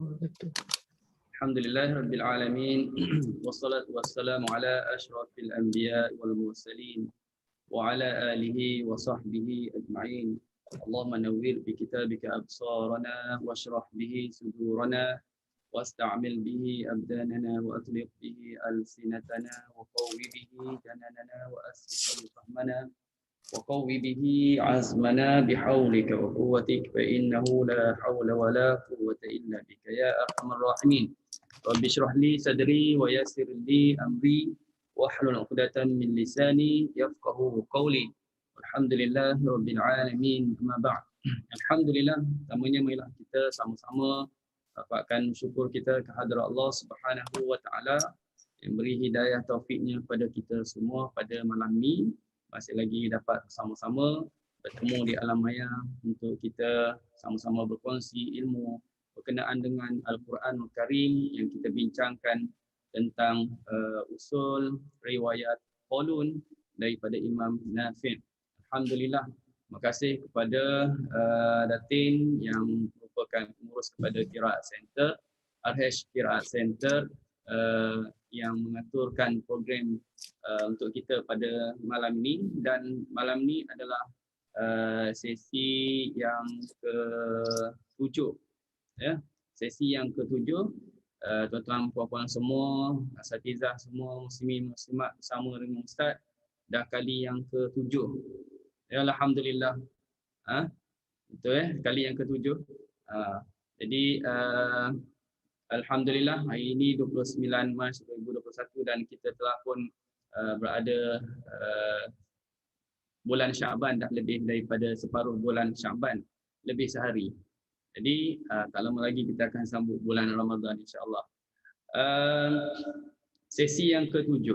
Alhamdulillah Rabbil Alamin. Wassalatu wassalamu ala ashrafil anbiya wal mursalin wa ala alihi wa sahbihi ajma'in. Allahumma nawwir bi kitabika absarana washrah bihi sudurana wasta'mil bihi abdanana wa atlif bihi alsinatana wa qawwi bihi jananana wa asfiq fahmana وقو به عزمنا بحولك وقوتك فإنه لا حول ولا قوة إلا بك يا أرحم الراحمين رب اشرح لي صدري ويسر لي أمري واحلل عقدة من لساني يفقه قولي الحمد لله رب العالمين أما بعد Alhamdulillah, tamanya marilah kita sama-sama dapatkan syukur kita kehadrat Allah Subhanahu wa taala yang beri hidayah taufiknya kepada kita semua pada malam ni. Masih lagi dapat sama-sama bertemu di alam maya untuk kita sama-sama berkongsi ilmu berkenaan dengan Al-Quranul Karim yang kita bincangkan tentang usul riwayat Qulun daripada Imam Nafi'. Alhamdulillah, terima kasih kepada Datin yang merupakan pengurus kepada Qiraat Center, RH Qiraat Center yang mengaturkan program untuk kita pada malam ini, dan malam ini adalah sesi yang ke-7 ya. Sesi yang ke-7, tuan-tuan puan-puan semua, asatizah semua, muslimin muslimat bersama dengan ustaz dah kali yang ke-7. Ya, alhamdulillah. Betul kali yang ke-7. Jadi alhamdulillah hari ini 29 Mac 2021 dan kita telah pun berada bulan Syaban, dah lebih daripada separuh bulan Syaban, lebih sehari. Jadi tak lama lagi kita akan sambut bulan Ramadan insya-Allah. Sesi yang ke-7.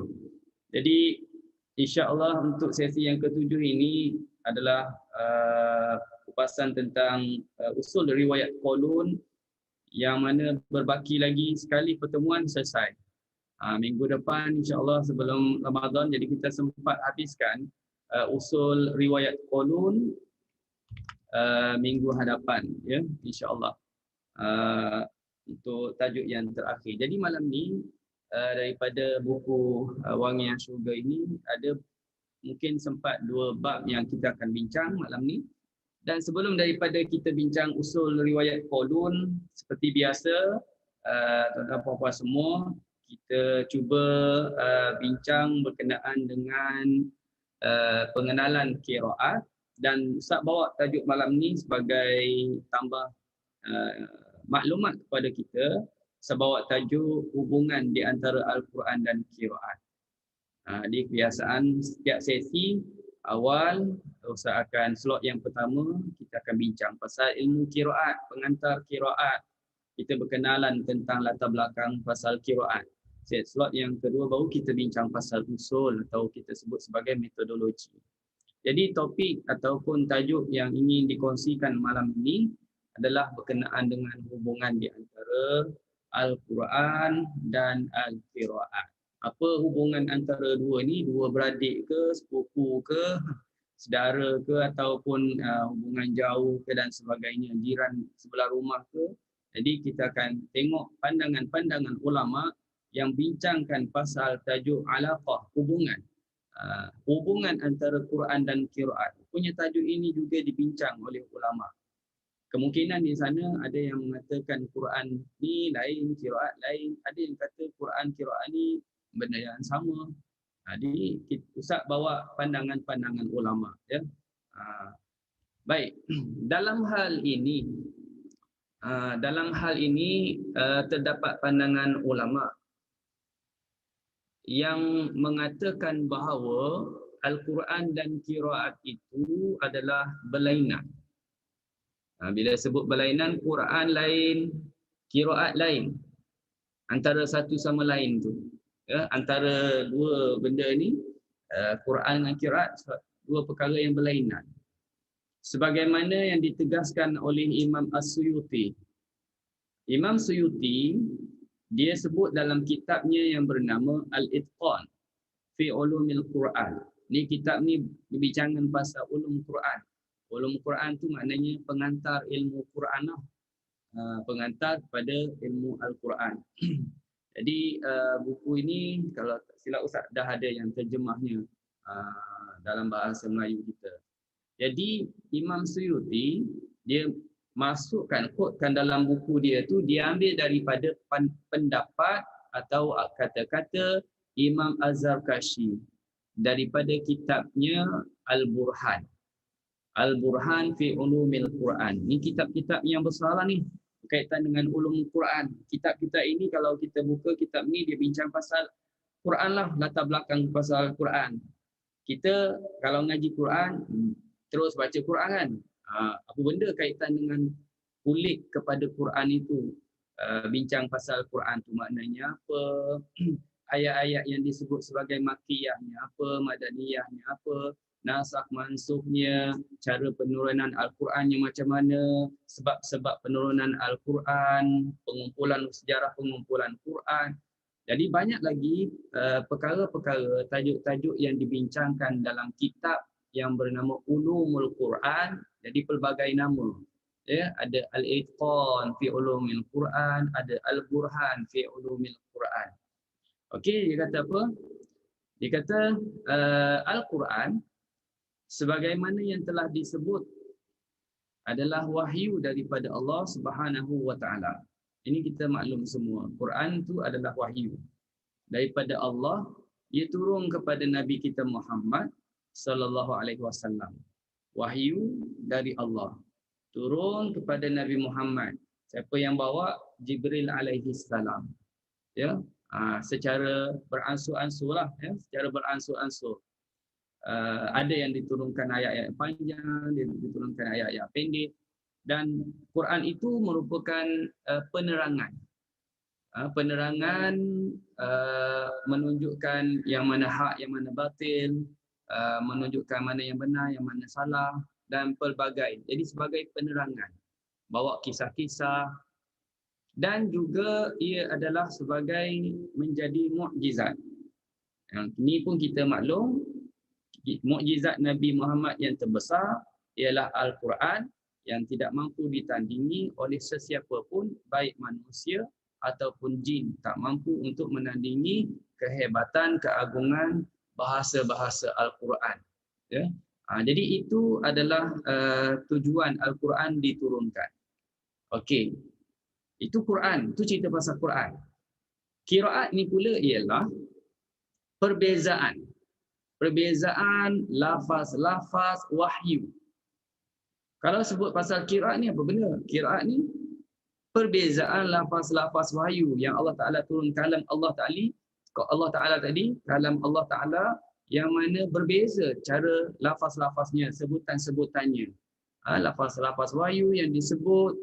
Jadi insya-Allah untuk sesi yang ke-7 ini adalah kupasan tentang usul riwayat Qulun yang mana berbaki lagi sekali pertemuan selesai. Minggu depan insya-Allah sebelum Ramadan, jadi kita sempat habiskan usul riwayat Qulun minggu hadapan ya, insya-Allah. Untuk tajuk yang terakhir. Jadi malam ni daripada buku Wangian Syurga ini ada mungkin sempat 2 bab yang kita akan bincang malam ni. Dan sebelum daripada kita bincang usul riwayat Qulun, seperti biasa, tuan-tuan puan-puan semua, kita cuba bincang berkenaan dengan pengenalan qiraat, dan Ustaz bawa tajuk malam ni sebagai tambah maklumat kepada kita, saya bawa tajuk hubungan di antara Al-Quran dan qiraat. Di kebiasaan setiap sesi awal, Ustaz akan slot yang pertama kita akan bincang pasal ilmu qiraat, pengantar qiraat. Kita berkenalan tentang latar belakang pasal qiraat. Slot yang kedua baru kita bincang pasal usul atau kita sebut sebagai metodologi. Jadi topik ataupun tajuk yang ingin dikongsikan malam ini adalah berkenaan dengan hubungan di antara Al-Quran dan Al-Qiraat. Apa hubungan antara dua ni? Dua beradik ke, sepupu ke, saudara ke, ataupun hubungan jauh ke dan sebagainya, jiran sebelah rumah ke. Jadi kita akan tengok pandangan-pandangan ulama yang bincangkan pasal tajuk alaqah, hubungan. Hubungan antara Quran dan qiraat. Punya tajuk ini juga dibincang oleh ulama. Kemungkinan di sana ada yang mengatakan Quran ni lain, qiraat lain. Ada yang kata Quran qiraat ni benda yang sama. Jadi Ustaz bawa pandangan-pandangan ulama ya. Baik, dalam hal ini terdapat pandangan ulama yang mengatakan bahawa Al-Quran dan qiraat itu adalah berlainan. Bila sebut berlainan, Quran lain, qiraat lain. Antara satu sama lain tu. Ya, antara dua benda ni, Quran dan qiraat, dua perkara yang berlainan. Sebagaimana yang ditegaskan oleh Imam As-Suyuti. Imam Suyuti, dia sebut dalam kitabnya yang bernama Al-Itqan fi Ulumil Quran. Ni kitab ni berbincangan pasal ulum Quran. Ulum Quran tu maknanya pengantar ilmu Quran lah. pengantar kepada ilmu Al-Quran. Jadi buku ini kalau tak silap Ustaz dah ada yang terjemahnya dalam bahasa Melayu kita. Jadi Imam Suyuti dia masukkan, quotekan dalam buku dia tu, dia ambil daripada pendapat atau kata-kata Imam Az-Zarkashi daripada kitabnya Al-Burhan. Al-Burhan fi Ulumil Quran. Ni kitab-kitab yang besar lah ni berkaitan dengan ulum Quran. Kitab kita ini kalau kita buka kitab ni dia bincang pasal Quran lah, latar belakang pasal Quran. Kita kalau ngaji Quran terus baca Quran kan. Apa benda kaitan dengan kulit kepada Quran itu. Bincang pasal Quran tu maknanya apa, ayat-ayat yang disebut sebagai makiyahnya apa, madaniyahnya apa, nasakh mansuknya, cara penurunan Al-Qurannya macam mana, sebab-sebab penurunan Al-Quran, pengumpulan sejarah pengumpulan Quran. Jadi banyak lagi perkara-perkara, tajuk-tajuk yang dibincangkan dalam kitab yang bernama Ulumul Quran. Jadi pelbagai nama. Ya, ada Al-Itqan fi Ulumil Quran, ada Al-Burhan fi Ulumil Quran. Okey, dia kata apa? Dia kata Al-Quran sebagaimana yang telah disebut adalah wahyu daripada Allah Subhanahu wa taala. Ini kita maklum semua. Quran itu adalah wahyu daripada Allah, ia turun kepada Nabi kita Muhammad sallallahu alaihi wasallam. Wahyu dari Allah turun kepada Nabi Muhammad. Siapa yang bawa? Jibril alaihi salam. Ya, secara beransur-ansur lah, ya, secara beransur-ansur. Ada yang diturunkan ayat-ayat panjang, diturunkan ayat-ayat pendek, dan Quran itu merupakan penerangan. Penerangan menunjukkan yang mana hak, yang mana batil, menunjukkan mana yang benar, yang mana salah, dan pelbagai. Jadi sebagai penerangan, bawa kisah-kisah, dan juga ia adalah sebagai menjadi mukjizat. Yang ini pun kita maklum, mukjizat Nabi Muhammad yang terbesar ialah Al-Quran yang tidak mampu ditandingi oleh sesiapa pun, baik manusia ataupun jin, tak mampu untuk menandingi kehebatan, keagungan bahasa-bahasa Al-Quran. Ya. Jadi itu adalah tujuan Al-Quran diturunkan. Okey. Itu Quran, itu cerita pasal Quran. Qiraat ni pula ialah perbezaan lafaz-lafaz wahyu. Kalau sebut pasal qiraat ni apa benda? Qiraat ni perbezaan lafaz-lafaz wahyu yang Allah Taala turun, kalam Allah Taala tadi, kalam Allah Taala yang mana berbeza cara lafaz-lafaznya, sebutan-sebutannya. Lafaz-lafaz wahyu yang disebut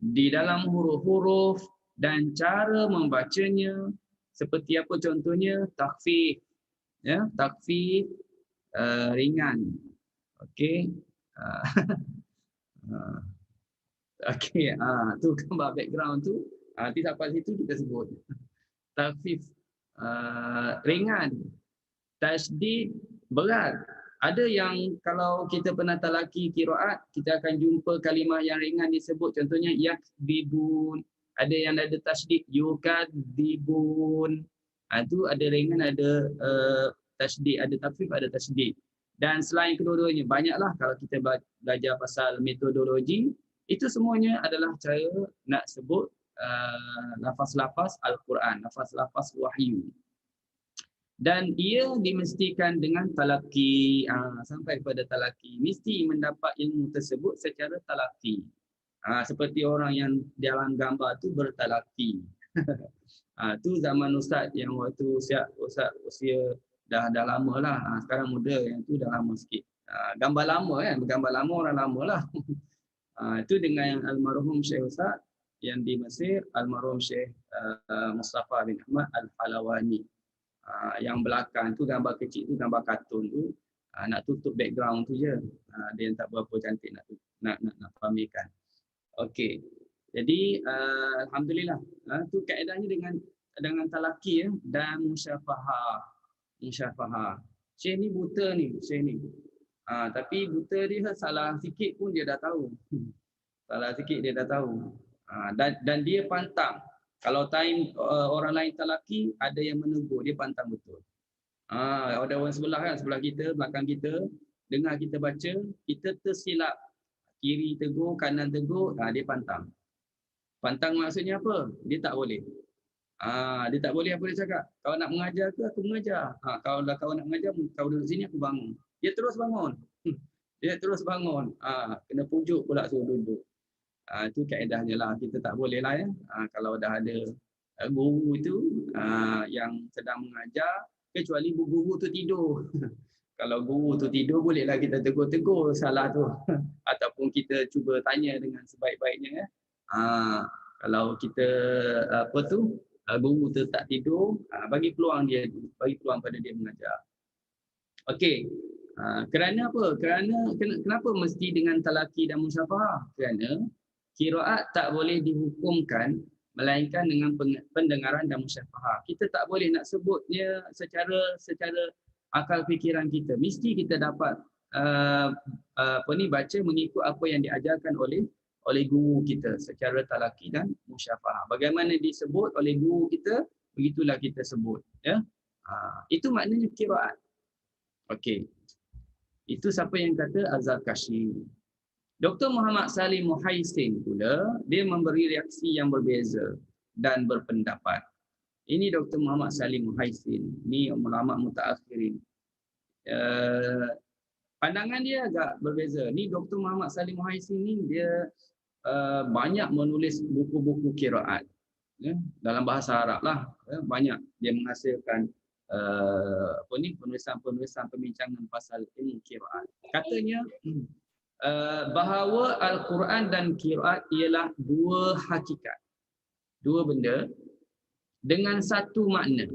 di dalam huruf-huruf dan cara membacanya seperti apa contohnya? Takhfif, ya, takhfif ringan. Okey. Okey, tu gambar background tu. Nanti sampai situ kita sebut. Takhfif ringan. Tasydid berat. Ada yang kalau kita pernah talaki qiraat, kita akan jumpa kalimah yang ringan disebut, contohnya yakdibun. Ada yang ada tasydid, yukadzibun. Itu ada ringan, ada tasydid, ada takhfif, ada tasydid. Dan selain kedua-duanya, banyaklah kalau kita belajar pasal metodologi, itu semuanya adalah cara nak sebut lafaz-lafaz Al-Quran, lafaz-lafaz wahyu. Dan ia dimestikan dengan talaki, sampai pada talaki. Mesti mendapat ilmu tersebut secara talaki. Seperti orang yang dalam gambar tu bertalaki. Tu zaman Ustaz yang waktu Ustaz usia dah lama lah. Sekarang muda, yang tu dah lama sikit. Gambar lama kan, bergambar lama orang lama lah. Itu dengan yang almarhum Syekh Ustaz yang di Mesir, almarhum Syekh Mustafa bin Ahmad Al-Halawani. Yang belakang tu gambar kecil tu, gambar kartun tu, nak tutup background tu je. Dia tak berapa cantik nak pamerkan. Okey. Jadi alhamdulillah, tu kaedahnya dengan talaki, ya, dan musyafahah. Syekh ni buta ni, Syekh ni. Tapi buta dia salah sikit pun dia dah tahu. Salah sikit dia dah tahu. Dan dia pantang. Kalau time orang lain talaki, ada yang menegur, dia pantang betul. Ada orang sebelah kan, sebelah kita, belakang kita, dengar kita baca, kita tersilap. Kiri tegur, kanan tegur, dia pantang. Pantang maksudnya apa? Dia tak boleh. Dia tak boleh apa dia cakap. Kau nak mengajar ke, aku mengajar. Kalau kau nak mengajar, kau duduk sini, aku bangun. Dia terus bangun. Dia terus bangun. Kena pujuk pula suruh duduk. Itu kaedahnya lah. Kita tak boleh lah ya. Kalau dah ada guru itu yang sedang mengajar, kecuali guru tu tidur. Kalau guru tu tidur, bolehlah kita tegur-tegur salah tu. Ataupun kita cuba tanya dengan sebaik-baiknya. Kalau kita guru tu tak tidur, bagi peluang pada dia mengajar. Okey. Kerana apa? Kenapa mesti dengan talaki dan musyafahah? Kerana qiraat tak boleh dihukumkan melainkan dengan pendengaran dan musyafahah. Kita tak boleh nak sebutnya secara akal fikiran kita. Mesti kita dapat baca mengikut apa yang diajarkan oleh guru kita secara talaki dan musyafahah. Bagaimana disebut oleh guru kita, begitulah kita sebut, ya. Itu maknanya qiraat. Okey. Itu siapa yang kata? Az-Zarkashi. Dr. Muhammad Salim Muhaisin pula, dia memberi reaksi yang berbeza dan berpendapat. Ini Dr. Muhammad Salim Muhaisin. Ini ulama mutaakhirin. Pandangan dia agak berbeza. Ni Dr. Muhammad Salim Muhaisin ni dia banyak menulis buku-buku qiraat. Ya, dalam bahasa Arab lah. Ya, banyak dia menghasilkan penulisan-penulisan pembincangan pasal ilmu qiraat. Katanya bahawa Al-Quran dan qiraat ialah dua hakikat. Dua benda dengan satu makna.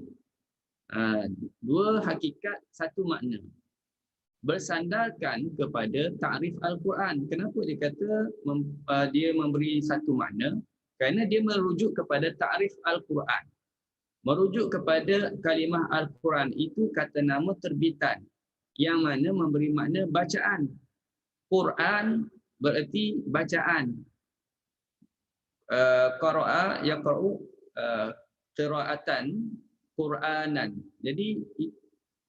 Dua hakikat, satu makna. Bersandarkan kepada takrif Al-Quran. Kenapa dia kata dia memberi satu makna? Kerana dia merujuk kepada takrif Al-Quran. Merujuk kepada kalimah Al-Quran itu kata nama terbitan yang mana memberi makna bacaan. Quran bererti bacaan. Qara'a yaqra'u qira'atan Quranan. Jadi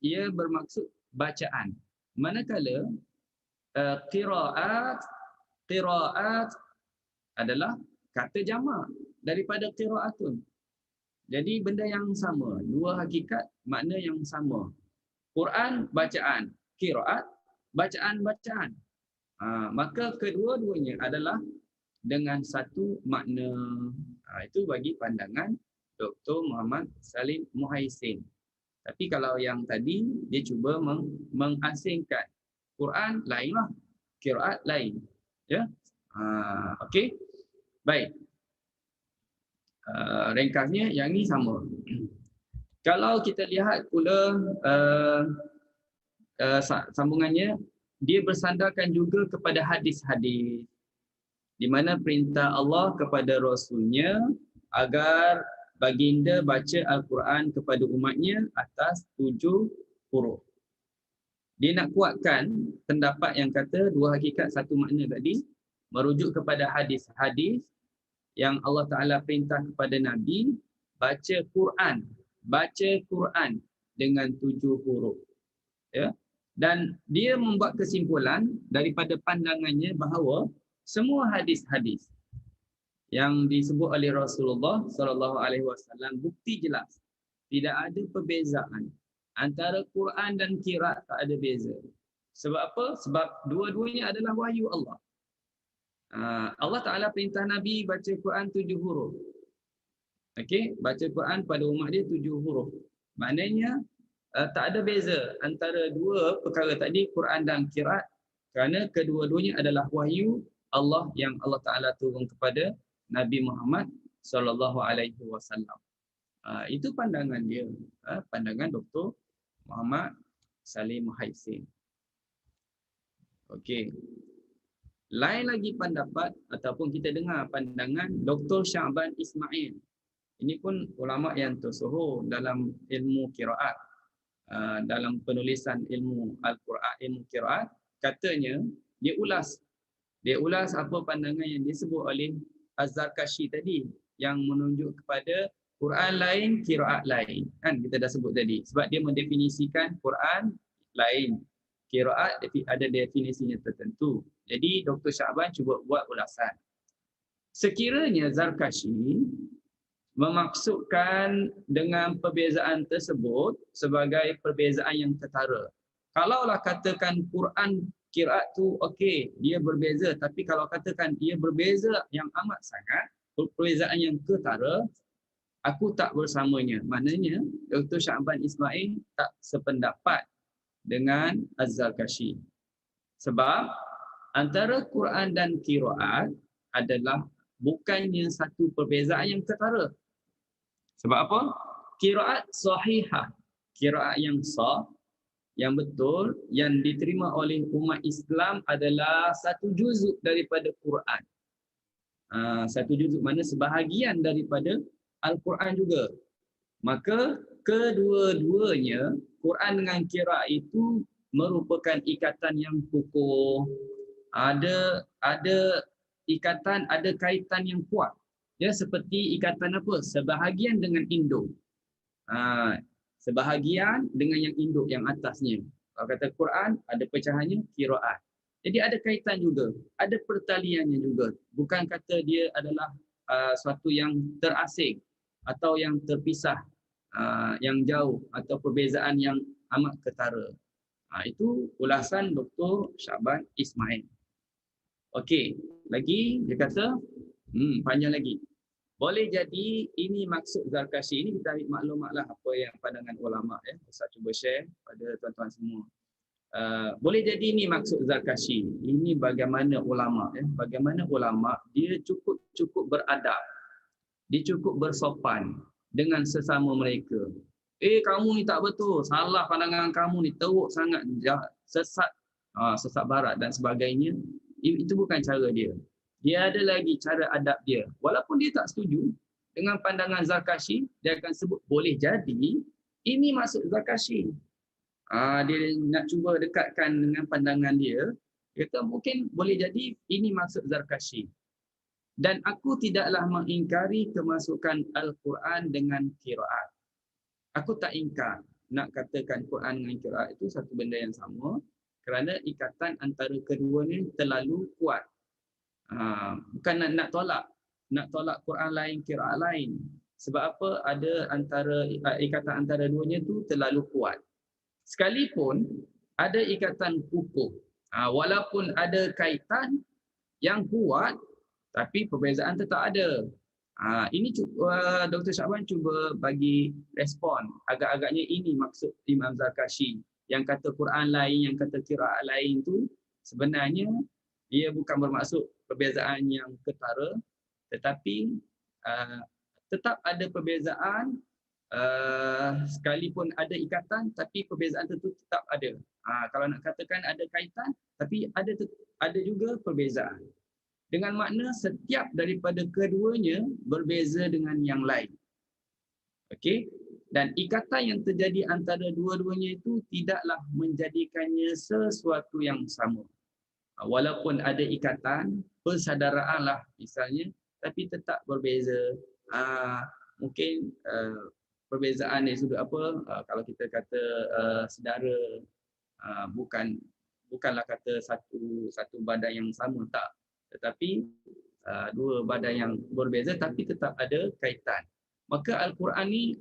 ia bermaksud bacaan. Manakala qira'at adalah kata jamak daripada qira'atun. Jadi benda yang sama, dua hakikat makna yang sama. Quran bacaan, qiraat bacaan-bacaan. Maka kedua-duanya adalah dengan satu makna. Itu bagi pandangan Dr. Muhammad Salim Muhaisin. Tapi kalau yang tadi dia cuba mengasingkan. Quran lainlah, qiraat lain. Ya. Okey. Baik. Ringkasnya yang ni sama. Kalau kita lihat pula sambungannya, dia bersandarkan juga kepada hadis-hadis di mana perintah Allah kepada Rasulnya agar baginda baca Al-Quran kepada umatnya atas 7 huruf. Dia nak kuatkan pendapat yang kata dua hakikat satu makna tadi, merujuk kepada hadis-hadis yang Allah Ta'ala perintah kepada Nabi baca Quran dengan 7 huruf. Ya. Dan dia membuat kesimpulan daripada pandangannya bahawa semua hadis-hadis yang disebut oleh Rasulullah SAW bukti jelas tidak ada perbezaan antara Quran dan qiraat, tak ada beza. Sebab apa? Sebab dua-duanya adalah wahyu Allah. Allah Ta'ala perintah Nabi baca Quran 7 huruf. Okey, baca Quran pada umat dia 7 huruf. Maknanya tak ada beza antara dua perkara tadi, Quran dan qiraat, kerana kedua-duanya adalah wahyu Allah yang Allah Ta'ala turun kepada Nabi Muhammad SAW. Itu pandangan dia, pandangan Dr. Muhammad Salim Muhaisin. Okey. Lain lagi pendapat ataupun kita dengar pandangan Dr. Sya'ban Ismail. Ini pun ulama yang tersohor dalam ilmu qiraat. Dalam penulisan ilmu Al-Quran, ilmu qiraat, katanya dia ulas apa pandangan yang disebut oleh Az-Zarkashi tadi yang menunjuk kepada Quran lain, qiraat lain. Kan kita dah sebut tadi. Sebab dia mendefinisikan Quran lain. Qiraat ada definisinya tertentu. Jadi Dr. Syahban cuba buat ulasan. Sekiranya Zarkashi memaksudkan dengan perbezaan tersebut sebagai perbezaan yang ketara. Kalaulah katakan Quran qiraat tu okey, dia berbeza, tapi kalau katakan dia berbeza yang amat sangat, perbezaan yang ketara, aku tak bersamanya. Maknanya Dr. Syahban Ismail tak sependapat dengan Az-Zarkashi. Sebab antara Quran dan qiraat adalah bukannya satu perbezaan yang ketara. Sebab apa? Qiraat sahihah, qiraat yang sah, yang betul, yang diterima oleh umat Islam adalah satu juzuk daripada Quran. Satu juzuk mana sebahagian daripada Al-Quran juga. Maka kedua-duanya, Quran dengan qiraat itu merupakan ikatan yang kukuh. Ada ikatan, ada kaitan yang kuat. Ya, seperti ikatan apa? Sebahagian dengan induk. Sebahagian dengan yang induk yang atasnya. Kalau kata Quran, ada pecahannya qiraat. Jadi ada kaitan juga, ada pertaliannya juga. Bukan kata dia adalah suatu yang terasing atau yang terpisah, yang jauh atau perbezaan yang amat ketara. Itu ulasan Dr. Syahban Ismail. Okey, lagi dia kata, panjang lagi. Boleh jadi ini maksud Zarkashi. Ini kita ambil maklumatlah apa yang pandangan ulama ya. Ustaz cuba share pada tuan-tuan semua. Boleh jadi ini maksud Zarkashi. Ini bagaimana ulama ya. Bagaimana ulama dia cukup beradab. Dia cukup bersopan dengan sesama mereka. Kamu ni tak betul. Salah pandangan kamu ni, teruk sangat, sesat, sesat barat dan sebagainya. Itu bukan cara dia. Dia ada lagi cara adab dia. Walaupun dia tak setuju dengan pandangan Zarkashi, dia akan sebut boleh jadi ini maksud Zarkashi. Dia nak cuba dekatkan dengan pandangan dia. Dia kata mungkin boleh jadi ini maksud Zarkashi. Dan aku tidaklah mengingkari kemasukan Al-Quran dengan qiraat. Aku tak ingkar nak katakan Quran dengan qiraat itu satu benda yang sama kerana ikatan antara keduanya terlalu kuat. Bukan nak tolak Quran lain, qiraat lain. Sebab apa? Ada ikatan antara duanya tu terlalu kuat. Sekalipun ada ikatan kukuh, walaupun ada kaitan yang kuat, tapi perbezaan tetap ada. Ini Dr. Syahban cuba bagi respon. Agak-agaknya ini maksud Imam Zarkashi. Yang kata Quran lain, yang kata qiraat lain tu sebenarnya dia bukan bermaksud perbezaan yang ketara, tetapi tetap ada perbezaan, sekalipun ada ikatan, tapi perbezaan itu tetap ada. Kalau nak katakan ada kaitan, tapi ada juga perbezaan. Dengan makna setiap daripada keduanya berbeza dengan yang lain. Okey? Dan ikatan yang terjadi antara dua-duanya itu tidaklah menjadikannya sesuatu yang sama. Walaupun ada ikatan, persaudaraan lah misalnya, tapi tetap berbeza. Mungkin perbezaan dari sudut apa, kalau kita kata saudara, bukanlah kata satu badan yang sama, tak. Tetapi dua badan yang berbeza tapi tetap ada kaitan. Maka Al-Quran ni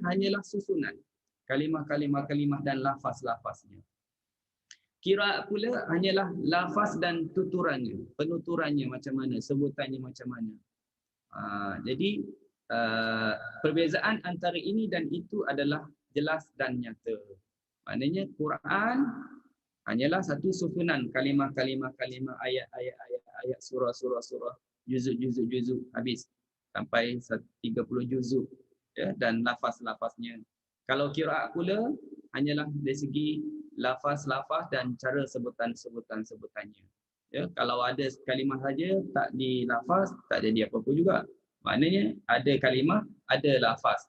hanyalah susunan kalimah-kalimah dan lafaz-lafaznya. Qiraat pula hanyalah lafaz dan tuturannya, penuturannya macam mana, sebutannya macam mana. Jadi perbezaan antara ini dan itu adalah jelas dan nyata. Maknanya Quran hanyalah satu susunan kalimah-kalimah, ayat-ayat, surah, juzuk habis sampai 30 juzuk ya, dan lafaz-lafaznya. Kalau qiraat pula hanyalah dari segi lafaz-lafaz dan cara sebutannya. Ya, kalau ada kalimah saja tak dilafaz, tak jadi apa-apa juga. Maknanya ada kalimah, ada lafaz.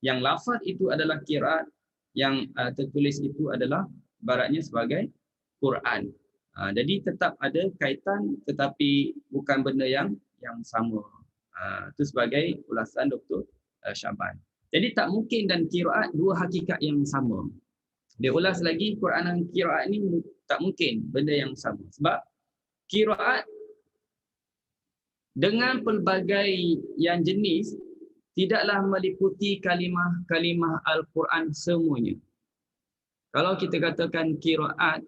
Yang lafaz itu adalah qiraat, yang tertulis itu adalah baratnya sebagai Quran. Jadi tetap ada kaitan tetapi bukan benda yang yang sama. Itu sebagai ulasan Dr. Syaban. Jadi tak mungkin dan qiraat dua hakikat yang sama. Dia ulas lagi Quran dan qiraat ni tak mungkin benda yang sama. Sebab qiraat dengan pelbagai yang jenis tidaklah meliputi kalimah-kalimah Al-Quran semuanya. Kalau kita katakan qiraat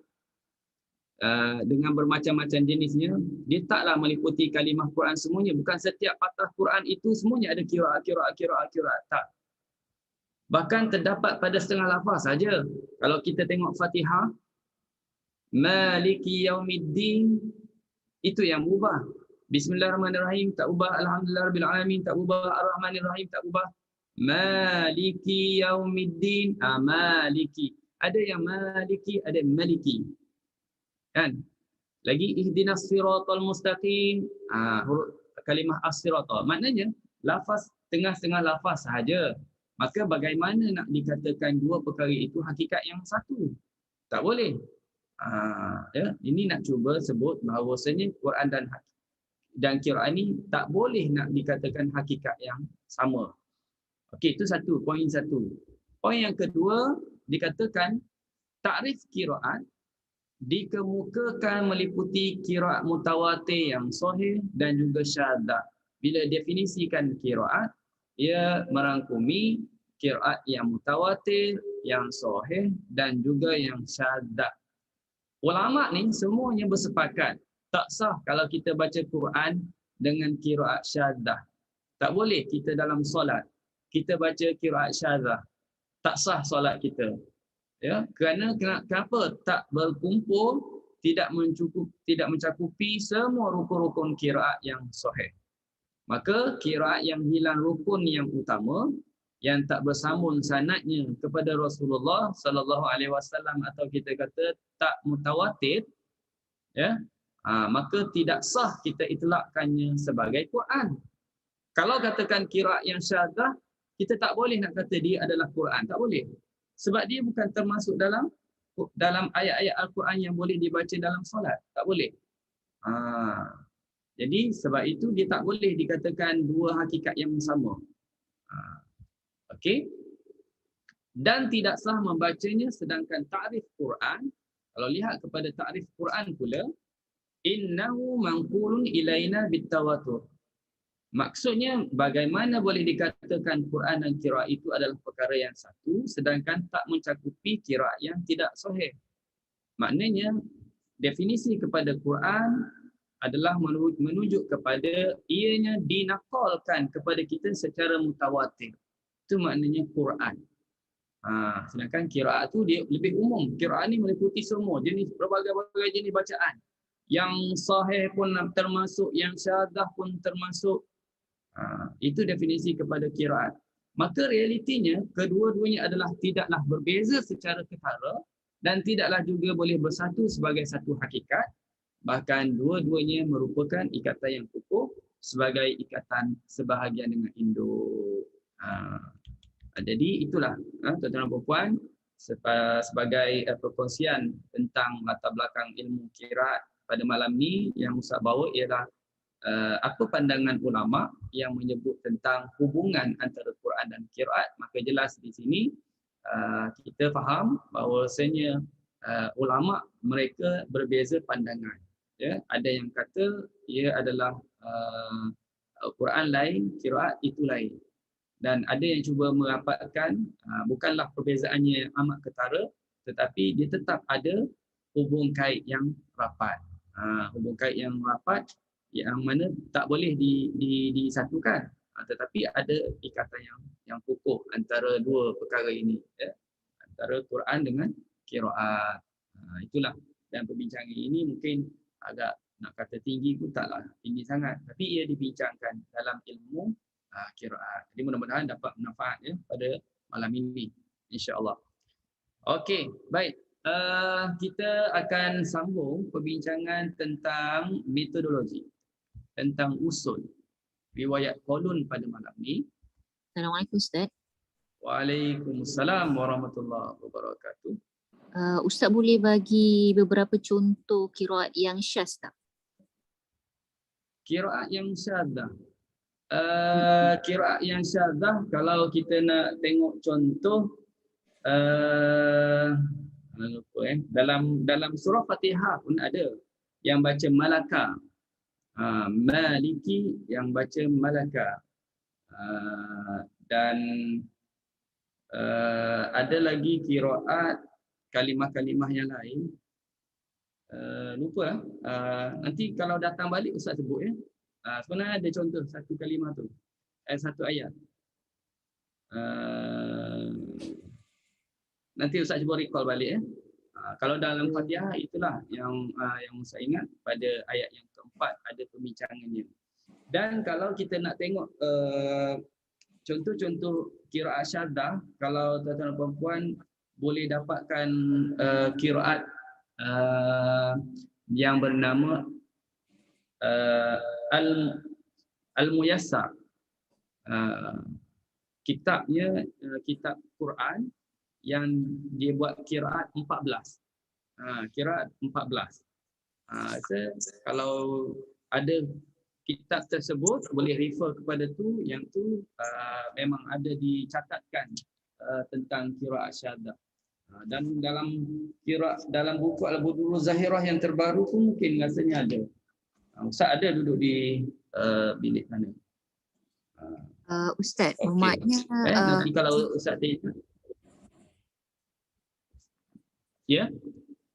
dengan bermacam-macam jenisnya, dia taklah meliputi kalimah Quran semuanya. Bukan setiap patah Quran itu semuanya ada qiraat. Tak. Bahkan terdapat pada setengah lafaz saja. Kalau kita tengok Fatihah, Maliki Yaumiddin, itu yang berubah. Bismillahirrahmanirrahim tak ubah, Alhamdulillahirabbil alamin tak ubah, Ar-Rahmanirrahim tak ubah. Maliki Yaumiddin, Maliki. Ada yang Maliki, ada yang Maliki. Kan? Lagi ihdinas siratal mustaqim, huruf kalimah as-sirata. Maknanya lafaz tengah-tengah lafaz sahaja. Maka bagaimana nak dikatakan dua perkara itu hakikat yang satu? Tak boleh. Ya, ini nak cuba sebut bahawasanya Quran dan qiraat ni tak boleh nak dikatakan hakikat yang sama. Okey, itu satu, poin satu. Poin yang kedua, dikatakan takrif qiraat dikemukakan meliputi qiraat mutawatir yang sahih dan juga syadzah. Bila definisikan qiraat, ia merangkumi qiraat yang mutawatir, yang sahih dan juga yang syadzah. Ulama ni semuanya bersepakat tak sah kalau kita baca Quran dengan qiraat syadzah. Tak boleh kita dalam solat kita baca qiraat syadzah. Tak sah solat kita. Ya, kenapa tak berkumpul, tidak mencakupi semua rukun-rukun qiraat yang sahih. Maka qiraat yang hilang rukun yang utama, yang tak bersambung sanadnya kepada Rasulullah sallallahu alaihi wasallam, atau kita kata tak mutawatir, ya, maka tidak sah kita itlakkannya sebagai Quran. Kalau katakan qiraat yang syadzah, kita tak boleh nak kata dia adalah Quran, tak boleh. Sebab dia bukan termasuk dalam ayat-ayat Al-Quran yang boleh dibaca dalam solat. Tak boleh. Jadi sebab itu dia tak boleh dikatakan dua hakikat yang sama. Okey. Dan tidak sah membacanya, sedangkan takrif Quran, kalau lihat kepada takrif Quran pula, innahu manqulun ilaina bitawatur. Maksudnya bagaimana boleh dikatakan Quran dan qiraat itu adalah perkara yang satu, sedangkan tak mencakupi qiraat yang tidak sahih. Maknanya definisi kepada Quran adalah menunjuk kepada ianya dinakalkan kepada kita secara mutawatir. Itu maknanya Quran. Sedangkan qiraat tu dia lebih umum. Qiraat ni meliputi semua jenis, berbagai-bagai jenis bacaan. Yang sahih pun termasuk, yang syadzah pun termasuk. Itu definisi kepada qiraat. Maka realitinya kedua-duanya adalah tidaklah berbeza secara ketara dan tidaklah juga boleh bersatu sebagai satu hakikat. Bahkan dua-duanya merupakan ikatan yang kukuh sebagai ikatan sebahagian dengan induk. Jadi itulah tuan-tuan dan puan-puan, sebagai perkongsian tentang latar belakang ilmu qiraat pada malam ni yang Ustaz bawa ialah apa pandangan ulama yang menyebut tentang hubungan antara Quran dan qiraat. Maka jelas di sini kita faham bahawasanya ulama mereka berbeza pandangan. Ya, ada yang kata ia adalah Quran lain, qiraat itu lain. Dan ada yang cuba merapatkan bukanlah perbezaannya yang amat ketara, tetapi dia tetap ada hubung kait yang rapat. Hubung kait yang rapat yang mana tak boleh disatukan, tetapi ada ikatan yang kukuh antara dua perkara ini, ya, antara Quran dengan qiraat. Itulah, dan perbincangan ini mungkin agak nak kata tinggi pun taklah tinggi sangat, tapi ia dibincangkan dalam ilmu qiraat. Jadi mudah-mudahan dapat manfaat, ya, pada malam ini, insya-Allah. Okey, baik. Kita akan sambung perbincangan tentang metodologi, tentang usul riwayat qaulun pada malam ni. Assalamualaikum Ustaz. Waalaikumsalam warahmatullahi wabarakatuh. Ustaz boleh bagi beberapa contoh qiraat yang syaz tak? Qiraat yang syadzah. Qiraat yang syadzah kalau kita nak tengok contoh lupa, dalam surah Fatihah pun ada yang baca malaka. Maliki yang baca malaka. Dan ada lagi qiraat kalimah-kalimah yang lain. Lupa. Nanti kalau datang balik Ustaz sebut ya. Sebenarnya ada contoh satu kalimah tu. Satu ayat. Nanti Ustaz cuba recall balik ya. Kalau dalam Fatihah itulah yang saya ingat pada ayat yang keempat ada pembincangannya. Dan kalau kita nak tengok contoh-contoh qiraat syadzah, kalau tuan-tuan dan puan boleh dapatkan qiraat yang bernama Al-Muyassar. Kitabnya kitab Quran yang dia buat qiraat 14. Qiraat 14. Kalau ada kitab tersebut boleh refer kepada tu, yang tu memang ada dicatatkan tentang qiraat syadzah. Dan dalam buku Al-Buduruz Zahirah yang terbaru pun mungkin rasanya ada. Ustaz ada duduk di bilik mana? Ustaz, Okay. bermakna Nanti kalau Ustaz tanya. Ya?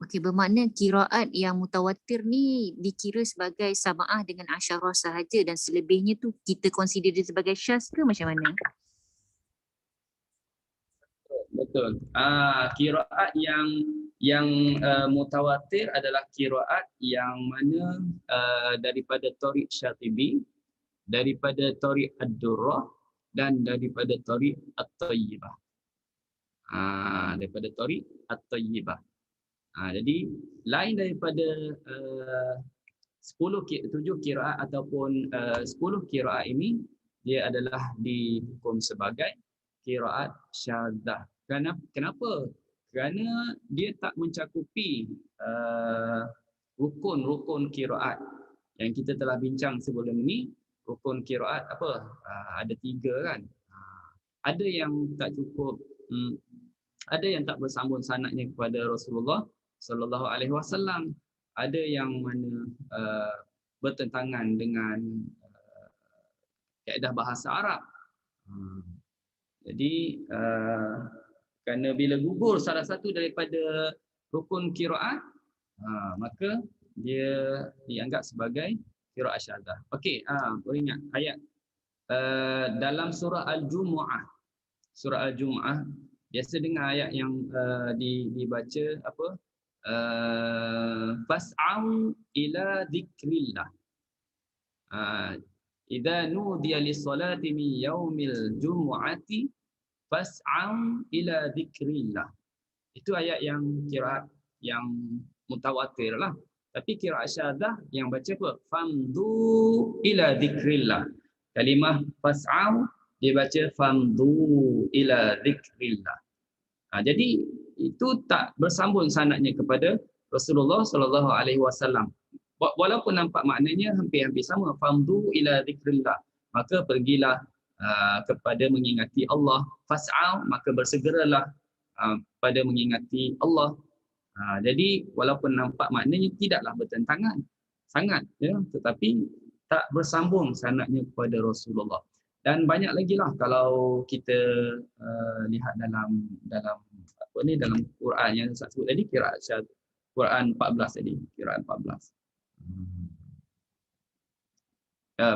okey, bermakna qiraat yang mutawatir ni dikira sebagai samaah dengan asyarah sahaja dan selebihnya tu kita consider dia sebagai syaz ke macam mana? Betul. Qiraat yang mutawatir adalah qiraat yang mana daripada Thariq Syatibi, daripada Thariq Ad-Durrah dan daripada Thariq At-Tayyibah. Daripada Thariq At-Tayyibah. Jadi lain daripada 7 qiraat ataupun 10 qiraat ini, dia adalah dihukum sebagai qiraat syadzah. Kenapa? Kerana dia tak mencakupi rukun-rukun qiraat yang kita telah bincang sebelum ini. Rukun qiraat apa? Ada 3 kan. Ada yang tak cukup, ada yang tak bersambung sanadnya kepada Rasulullah sallallahu alaihi wasallam, ada yang mana bertentangan dengan kaedah bahasa Arab. Jadi kerana bila gugur salah satu daripada rukun qiraat, maka dia dianggap sebagai qiraat syadzah. Okey, boleh ingat ayat dalam surah Al-Jumu'ah. Surah Al-Jumu'ah biasa dengar ayat yang dibaca apa? Fas'au ila dzikrillah. Idza nudiya lis-salati min yaumil jumu'ati fas'au ila dzikrillah. Itu ayat yang qiraat yang mutawatir lah. Tapi qiraat syadzah yang baca apa? Famdu ila dzikrillah. Kalimah fas'au dia baca famdu ila dzikrillah. Jadi itu tak bersambung sanadnya kepada Rasulullah sallallahu alaihi wasallam. Walaupun nampak maknanya hampir-hampir sama, famdu ila dzikrillah. Maka pergilah kepada mengingati Allah, fas'au, maka bersegeralah pada mengingati Allah. Jadi walaupun nampak maknanya tidaklah bertentangan sangat ya, tetapi tak bersambung sanadnya kepada Rasulullah. Dan banyak lagi lah kalau kita lihat dalam apa ni, dalam Quran yang saya sebut tadi, qiraat syadzah, Quran 14 tadi, qiraat 14.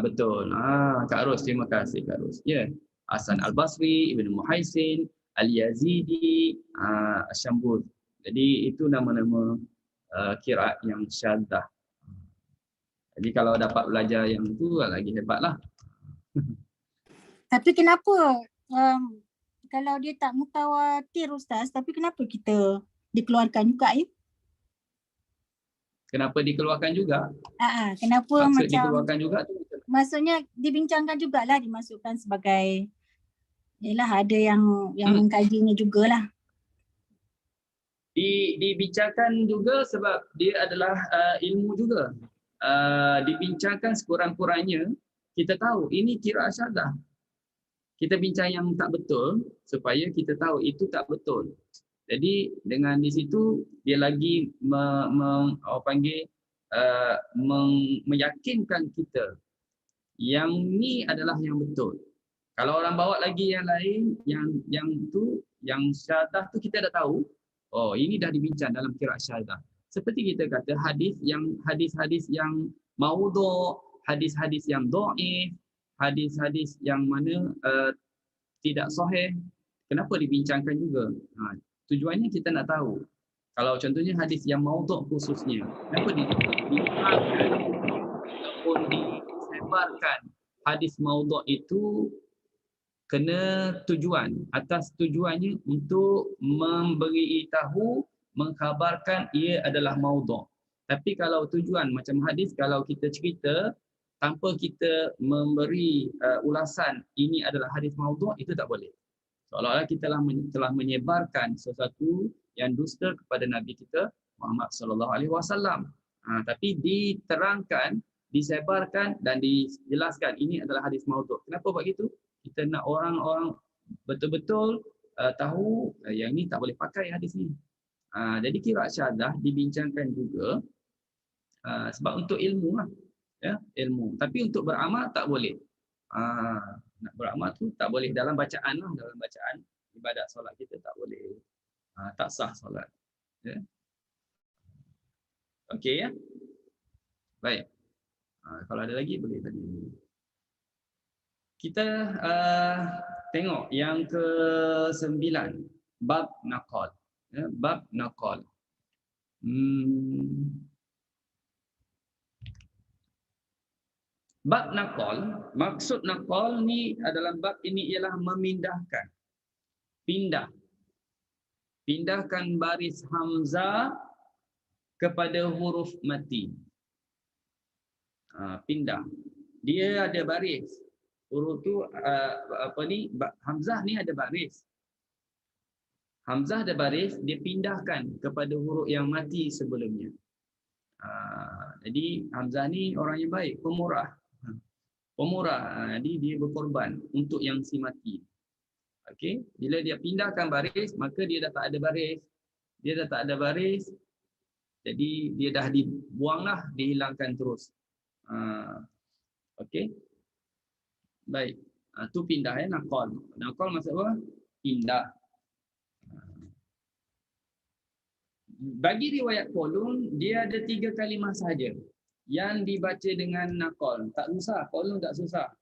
Betul. Kak Ros, terima kasih Kak Ros. Ya. Hasan Al-Basri, Ibn Muhaisin, Al-Yazidi, Asyambud. Jadi itu nama-nama qiraat yang syadzah. Jadi kalau dapat belajar yang itu lagi hebatlah. Tapi kenapa kalau dia tak mutawatir Ustaz, tapi kenapa kita dikeluarkan juga ya? Kenapa dikeluarkan juga? Kenapa maksud macam dikeluarkan juga tu? Maksudnya dibincangkan jugalah, dimasukkan sebagai, yalah ada yang mengkajinya jugalah. Dibincangkan juga sebab dia adalah ilmu juga. dibincangkan sekurang-kurangnya kita tahu ini qiraat syadzah. Kita bincang yang tak betul supaya kita tahu itu tak betul. Jadi dengan di situ dia lagi meyakinkan kita yang ni adalah yang betul. Kalau orang bawa lagi yang lain, yang syadzah tu kita dah tahu, oh ini dah dibincang dalam qiraat syadzah. Seperti kita kata hadis-hadis yang maudhu', hadis-hadis yang dhaif, hadis-hadis yang mana tidak sahih, kenapa dibincangkan juga? Tujuannya kita nak tahu. Kalau contohnya hadis yang maudhu' khususnya, kenapa dibincangkan ataupun disebarkan? Hadis maudhu' itu kena tujuan. Atas tujuannya untuk memberi tahu, mengkhabarkan ia adalah maudhu'. Tapi kalau tujuan macam hadis, kalau kita cerita tanpa kita memberi ulasan ini adalah hadis maudhu', itu tak boleh. Seolah-olah kita telah menyebarkan sesuatu yang dusta kepada Nabi kita Muhammad sallallahu alaihi wasallam. Tapi diterangkan, disebarkan dan dijelaskan ini adalah hadis maudhu'. Kenapa buat gitu? Kita nak orang-orang betul-betul tahu yang ni tak boleh pakai hadis ni. Jadi qiraat syadzah dibincangkan juga sebab untuk ilmu lah. Ya, ilmu. Tapi untuk beramal tak boleh. Nak beramal tu tak boleh dalam bacaan lah, dalam bacaan ibadat solat kita tak boleh. Tak sah solat. Ya. Okey ya. Baik. Kalau ada lagi boleh tanya. Kita tengok yang ke-9, bab naqal. Ya, bab naqal. Bab naqal, maksud naqal ni adalah bab ini ialah memindahkan. Pindahkan baris hamzah kepada huruf mati. Pindah. Dia ada baris. Huruf tu hamzah ni ada baris. Hamzah ada baris, dia pindahkan kepada huruf yang mati sebelumnya. Jadi hamzah ni orang yang baik, pemurah. Jadi dia berkorban untuk yang si mati. Okey, bila dia pindahkan baris, maka dia dah tak ada baris. Jadi dia dah dibuanglah, dihilangkan terus. Okey. Baik. Tu pindah ya, naqal. Naqal maksud apa? Pindah. Bagi riwayat Qaulun, dia ada 3 kalimah sahaja yang dibaca dengan naqal. Tak susah, Qaulun tak susah.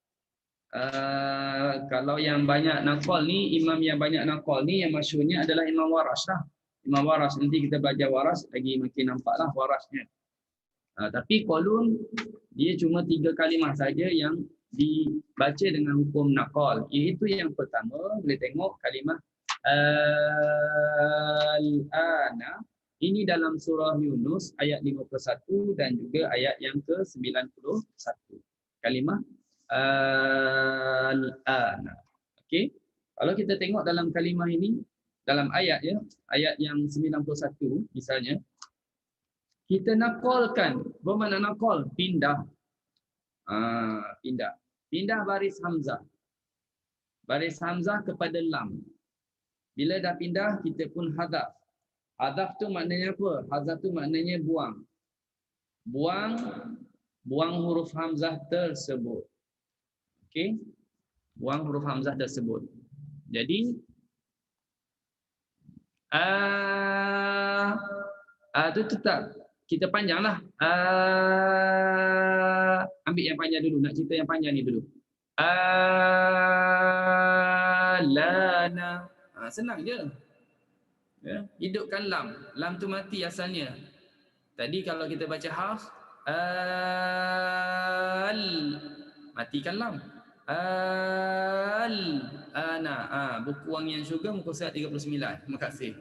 Kalau yang banyak naqal ni, imam yang banyak naqal ni yang masyhurnya adalah Imam Warash lah. Imam Warash, nanti kita belajar Warash lagi makin nampaklah Warashnya. Tapi Qaulun dia cuma 3 kalimah saja yang dibaca dengan hukum naqal. Iaitu yang pertama, boleh tengok kalimah al-ana. Ini dalam surah Yunus ayat 51 dan juga ayat yang ke-91. Kalimah al-ana. Okey. Kalau kita tengok dalam kalimah ini, dalam ayat ya, ayat yang 91 misalnya, kita naqalkan. Bermakna naqal? Pindah. Pindah baris hamzah. Baris hamzah kepada lam. Bila dah pindah, kita pun hadaf. Hadaf tu maknanya apa? Hadaf tu maknanya buang. Buang huruf hamzah tersebut. Okey? Buang huruf hamzah tersebut. Jadi tu tetap kita panjanglah. Ambil yang panjang dulu, nak cerita yang panjang ni dulu. Lana. Senang je. Ya, hidupkan lam. Lam tu mati asalnya. Tadi kalau kita baca haf, matikan lam. Ana. Buku Wang Yang Syurga muka surat 39. Terima kasih.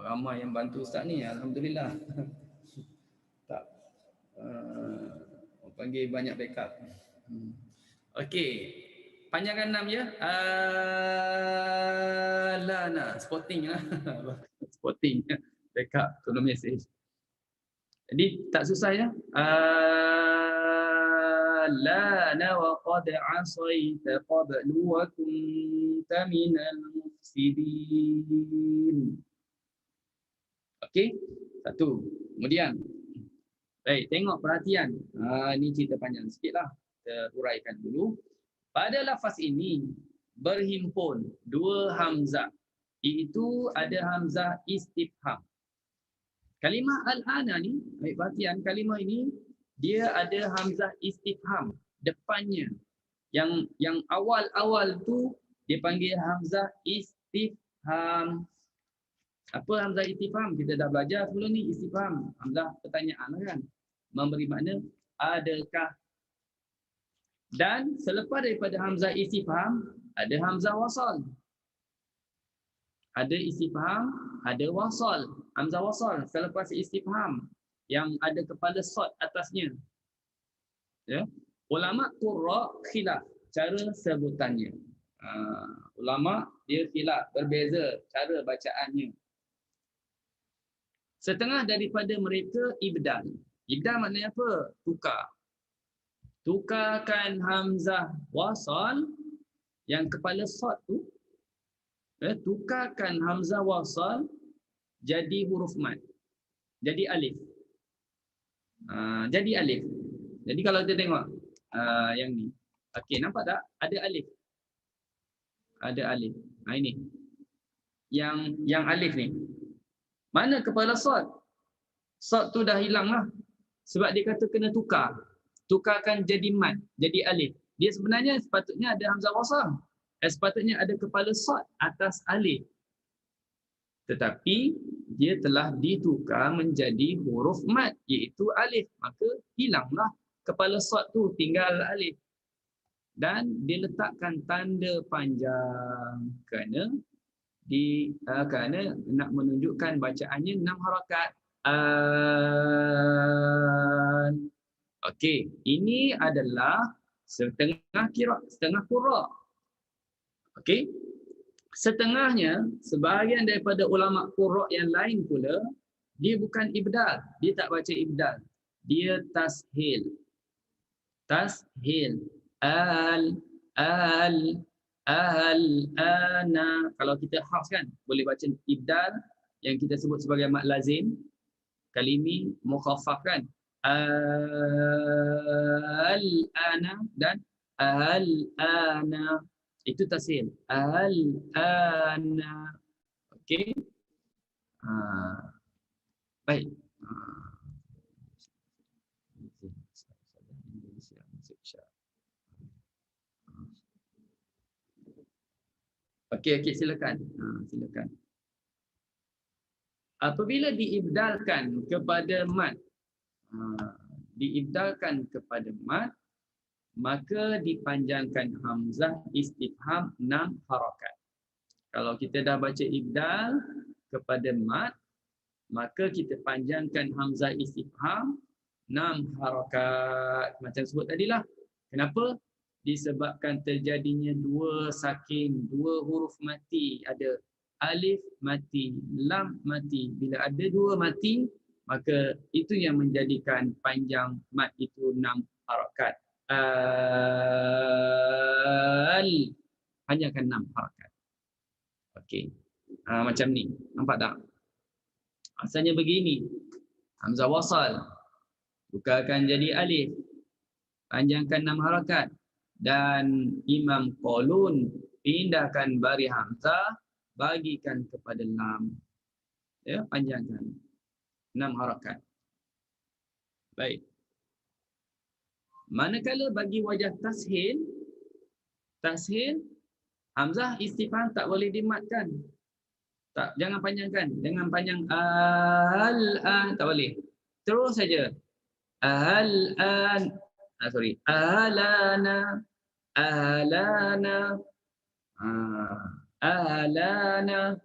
Ramai yang bantu Ustaz ni, alhamdulillah. Tak panggil banyak backup. Okey. Panjangan 6 ya. Lana, spotting lah. Spotting. Backup, tolong mesej. Jadi tak susah ya. Alana wa qad asaita qablu wa kunta minal mufsidin. Okey, satu. Kemudian, baik, tengok perhatian. Ini cerita panjang sikit lah. Kita uraikan dulu. Pada lafaz ini, berhimpun dua hamzah. Iaitu ada hamzah istifham. Kalimah al-ana ni, baik perhatian, kalimah ini, dia ada hamzah istifham depannya. Yang awal-awal tu, dia panggil hamzah istifham. Apa hamzah istifham? Kita dah belajar sebelum ni. Istifham, hamzah pertanyaan kan. Memberi makna adakah. Dan selepas daripada hamzah istifham, ada hamzah wasal. Ada istifham, ada wasal. Hamzah wasal selepas istifham yang ada kepala sod atasnya. Ya. Ulama qurra khilaf cara sebutannya. Ulama dia khilaf, berbeza cara bacaannya. Setengah daripada mereka ibdal. Ibdal maknanya apa? Tukar. Tukarkan hamzah wasal yang kepala sod tu, tukarkan hamzah wasal jadi huruf mad. Jadi alif. Jadi alif. Jadi kalau kita tengok yang ni. Okey, nampak tak? Ada alif. Ada alif. Ini. Yang alif ni. Mana kepala sod? Sod tu dah hilang lah. Sebab dia kata kena tukar. Tukarkan jadi mad, jadi alif. Dia sebenarnya sepatutnya ada hamzah wasal. Sepatutnya ada kepala sod atas alif. Tetapi dia telah ditukar menjadi huruf mad, iaitu alif. Maka hilanglah kepala sod tu, tinggal alif. Dan diletakkan tanda panjang kerana nak menunjukkan bacaannya 6 harakat. Okey, ini adalah setengah qira'. Okey. Setengahnya, sebahagian daripada ulama qurra' yang lain pula, dia bukan ibdal, dia tak baca ibdal. Dia tashil. Tashil. Ana. Kalau kita hafz kan, boleh baca ibdal yang kita sebut sebagai mad lazim, kalimi mukhaffaf kan. Al-ana dan al-ana. Itu tashil. Al-ana. Okey. Baik. Okey, silakan. Silakan. Apabila diibdalkan kepada mad, maka dipanjangkan hamzah istifham 6 harakat. Kalau kita dah baca ibdal kepada mad, maka kita panjangkan hamzah istifham 6 harakat. Macam sebut tadilah. Kenapa? Disebabkan terjadinya dua sakin, dua huruf mati. Ada alif mati, lam mati. Bila ada dua mati, maka itu yang menjadikan panjang mad itu 6 harakat. Hanya kan 6 harakat. Okey. Macam ni. Nampak tak? Asalnya begini. Hamzah wasal. Tukarkan jadi alif. Panjangkan 6 harakat. Dan Imam Qalun pindahkan bari hamzah, bagikan kepada lam. Ya, panjangkan 6 harakat. Baik. Manakala bagi wajah tashil, hamzah istifham tak boleh dimatkan. Tak, jangan panjangkan. Jangan panjang al-an, tak boleh. Terus saja. Al-an. Alana. Alana.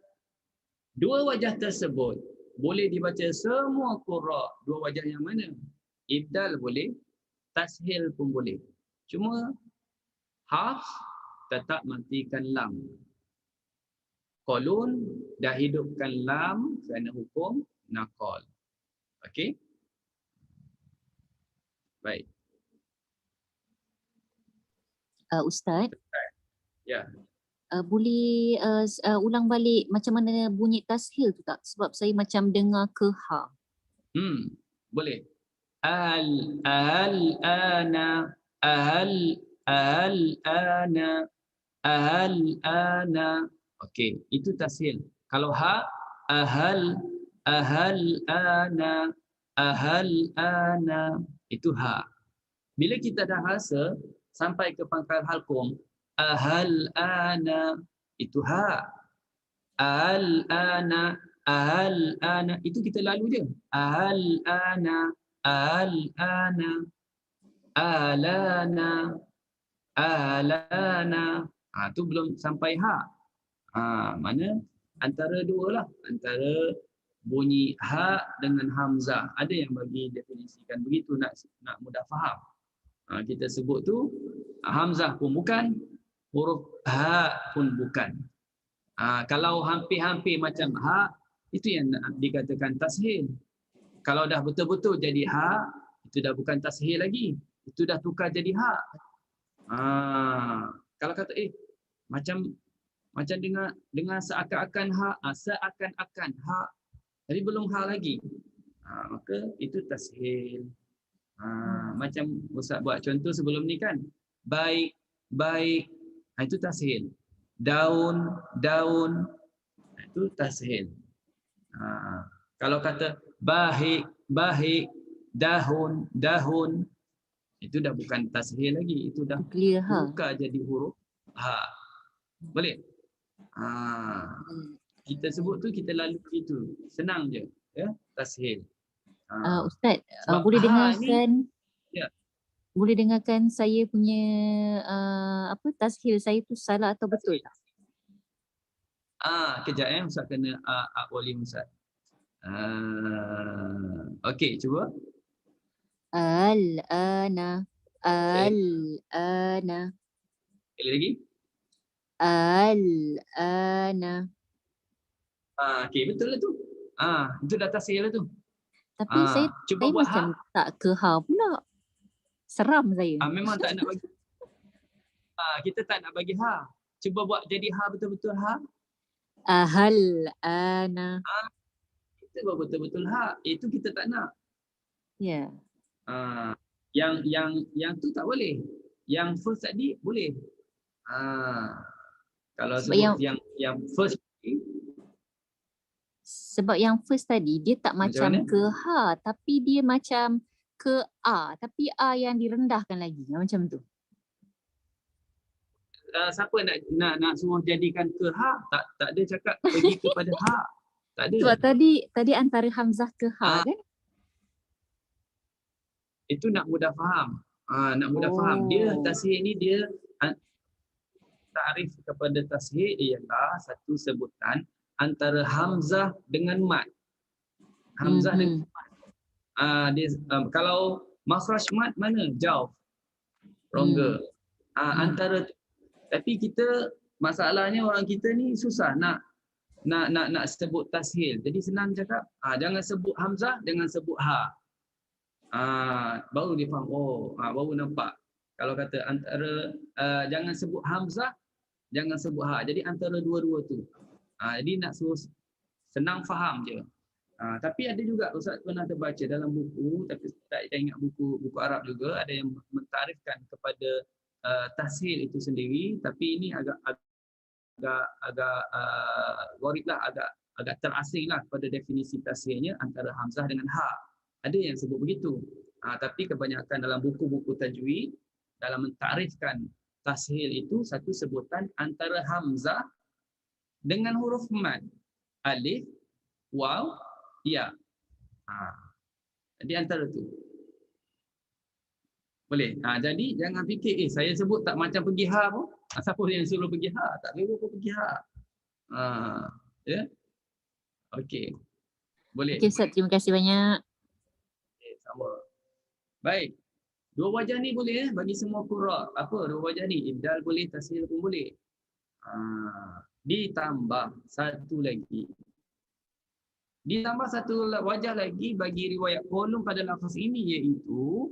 Dua wajah tersebut boleh dibaca semua qurra'. Dua wajah yang mana? Ibdal boleh, tashil pun boleh. Cuma hafz tetap matikan lam. Qalun dah hidupkan lam kerana hukum naqal. Okey? Baik. Ustaz, Ya. boleh ulang balik macam mana bunyi tashil tu tak? Sebab saya macam dengar ke ha. Boleh. Al-ana, al-ana, al-ana. Okey, itu tashil. Kalau ha, ana, ana, itu ha. Bila kita dah rasa sampai ke pangkal halqum, ana, itu ha. Al-ana, itu kita lalu je. Al-ana, alana, alana. Tu belum sampai ha. Mana antara dua lah, antara bunyi ha dengan hamzah. Ada yang bagi definisikan begitu nak mudah faham. Kita sebut tu hamzah pun bukan, huruf ha pun bukan. Kalau hampir-hampir macam ha, itu yang dikatakan tashil. Kalau dah betul-betul jadi ha, itu dah bukan tashil lagi. Itu dah tukar jadi ha. Kalau kata macam dengar seakan-akan ha, seakan-akan ha. Jadi belum ha lagi. Maka itu tashil. Macam Ustaz buat contoh sebelum ni kan. Baik, baik. Itu tashil. Daun, daun. Itu tashil. Kalau kata baik, baik. Dahun, dahun. Itu dah bukan tashil lagi. Itu dah Clear ha. tukar jadi huruf ha. Boleh? Kita sebut tu kita lalu itu. Senang je. Ya, tashil. Ustaz, Sebab boleh ha dengarkan ni, ya. Boleh dengarkan saya punya tashil saya tu salah atau betul tak? Kejap Ustaz kena volume Ustaz. Okey, cuba. Al-ana, al-ana, Sekali lagi. al-ana. Okey, betul lah tu. Itu dah tashil lah tu. Tapi saya Cuba buat macam ha. tak ke ha pula. Seram saya. Memang tak nak bagi. Kita tak nak bagi ha. Cuba buat jadi ha betul-betul ha. Ahal-ana. Kita buat betul-betul ha. Itu kita tak nak. Ya. Yang tu tak boleh. Yang first tadi boleh. Kalau Sebab sebut yang first tadi, sebab yang first tadi dia tak Macam macam mana? ke ha tapi dia macam ke a tapi a yang direndahkan lagi. Macam tu. siapa nak suruh jadikan ke ha? Tak ada cakap pergi kepada ha. Tak ada. Sebab tadi antara hamzah ke ha kan? Itu nak mudah faham. Nak mudah faham. Dia tashil ni dia takrif kepada tashil ialah satu sebutan antara hamzah dengan mat. Hamzah dengan mat. Kalau makhraj mat mana? Jauf. Rongga. Antara tu. Tapi kita masalahnya orang kita ni susah nak sebut tashil. Jadi senang cakap, jangan sebut hamzah, jangan sebut ha. Baru dia faham. Baru nampak. Kalau kata antara jangan sebut hamzah, jangan sebut ha. Jadi antara dua-dua tu. Jadi nak suruh senang faham je. Tapi ada juga Ustaz pernah terbaca dalam buku, tapi tak ingat buku Arab juga, ada yang mentarifkan kepada tashil itu sendiri, tapi ini agak gharib lah, agak terasing lah pada definisi tashilnya antara hamzah dengan ha. Ada yang sebut begitu. Tapi kebanyakan dalam buku-buku tajwid dalam mentarifkan tashil itu satu sebutan antara hamzah dengan huruf mad. Alif, waw, ya. Jadi antara tu. Boleh. Jadi jangan fikir saya sebut tak macam pergi ha pun. Siapa yang suruh pergi ha? Tak perlu pun pergi ha. Ya. Okey. Boleh. Okey Ustaz, terima kasih banyak. Okay, sama. Baik. Dua wajah ni boleh bagi semua qurra. Apa dua wajah ni? Ibdal boleh, tashil pun boleh. Ditambah satu lagi. Ditambah satu wajah lagi bagi riwayat kolom pada lafaz ini, iaitu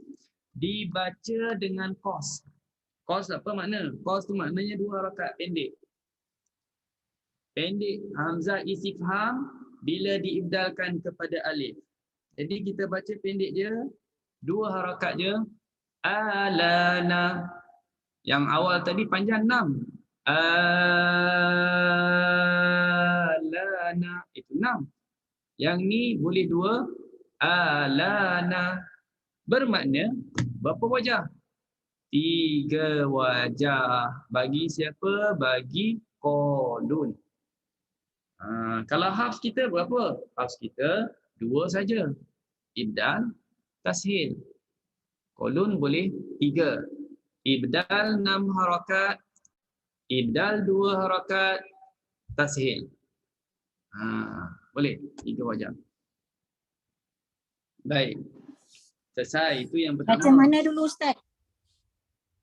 dibaca dengan qas. Qas apa makna? Qas tu maknanya 2 harakat pendek. Pendek hamzah istifham bila diibdalkan kepada alif. Jadi kita baca pendek je, 2 harakat je. Alana. Yang awal tadi panjang 6. Alana itu 6. Yang ni boleh 2. Alana. Bermakna berapa wajah? 3 wajah. Bagi siapa? Bagi Qalun. Kalau hafs kita berapa? Hafs kita 2 saja. Ibdal, tashil. Qalun boleh 3. Ibdal 6 harakat. Ibdal 2 harakat. Tashil. Boleh 3 wajah. Baik. Selesai. Itu yang pertama. Baca mana dulu Ustaz?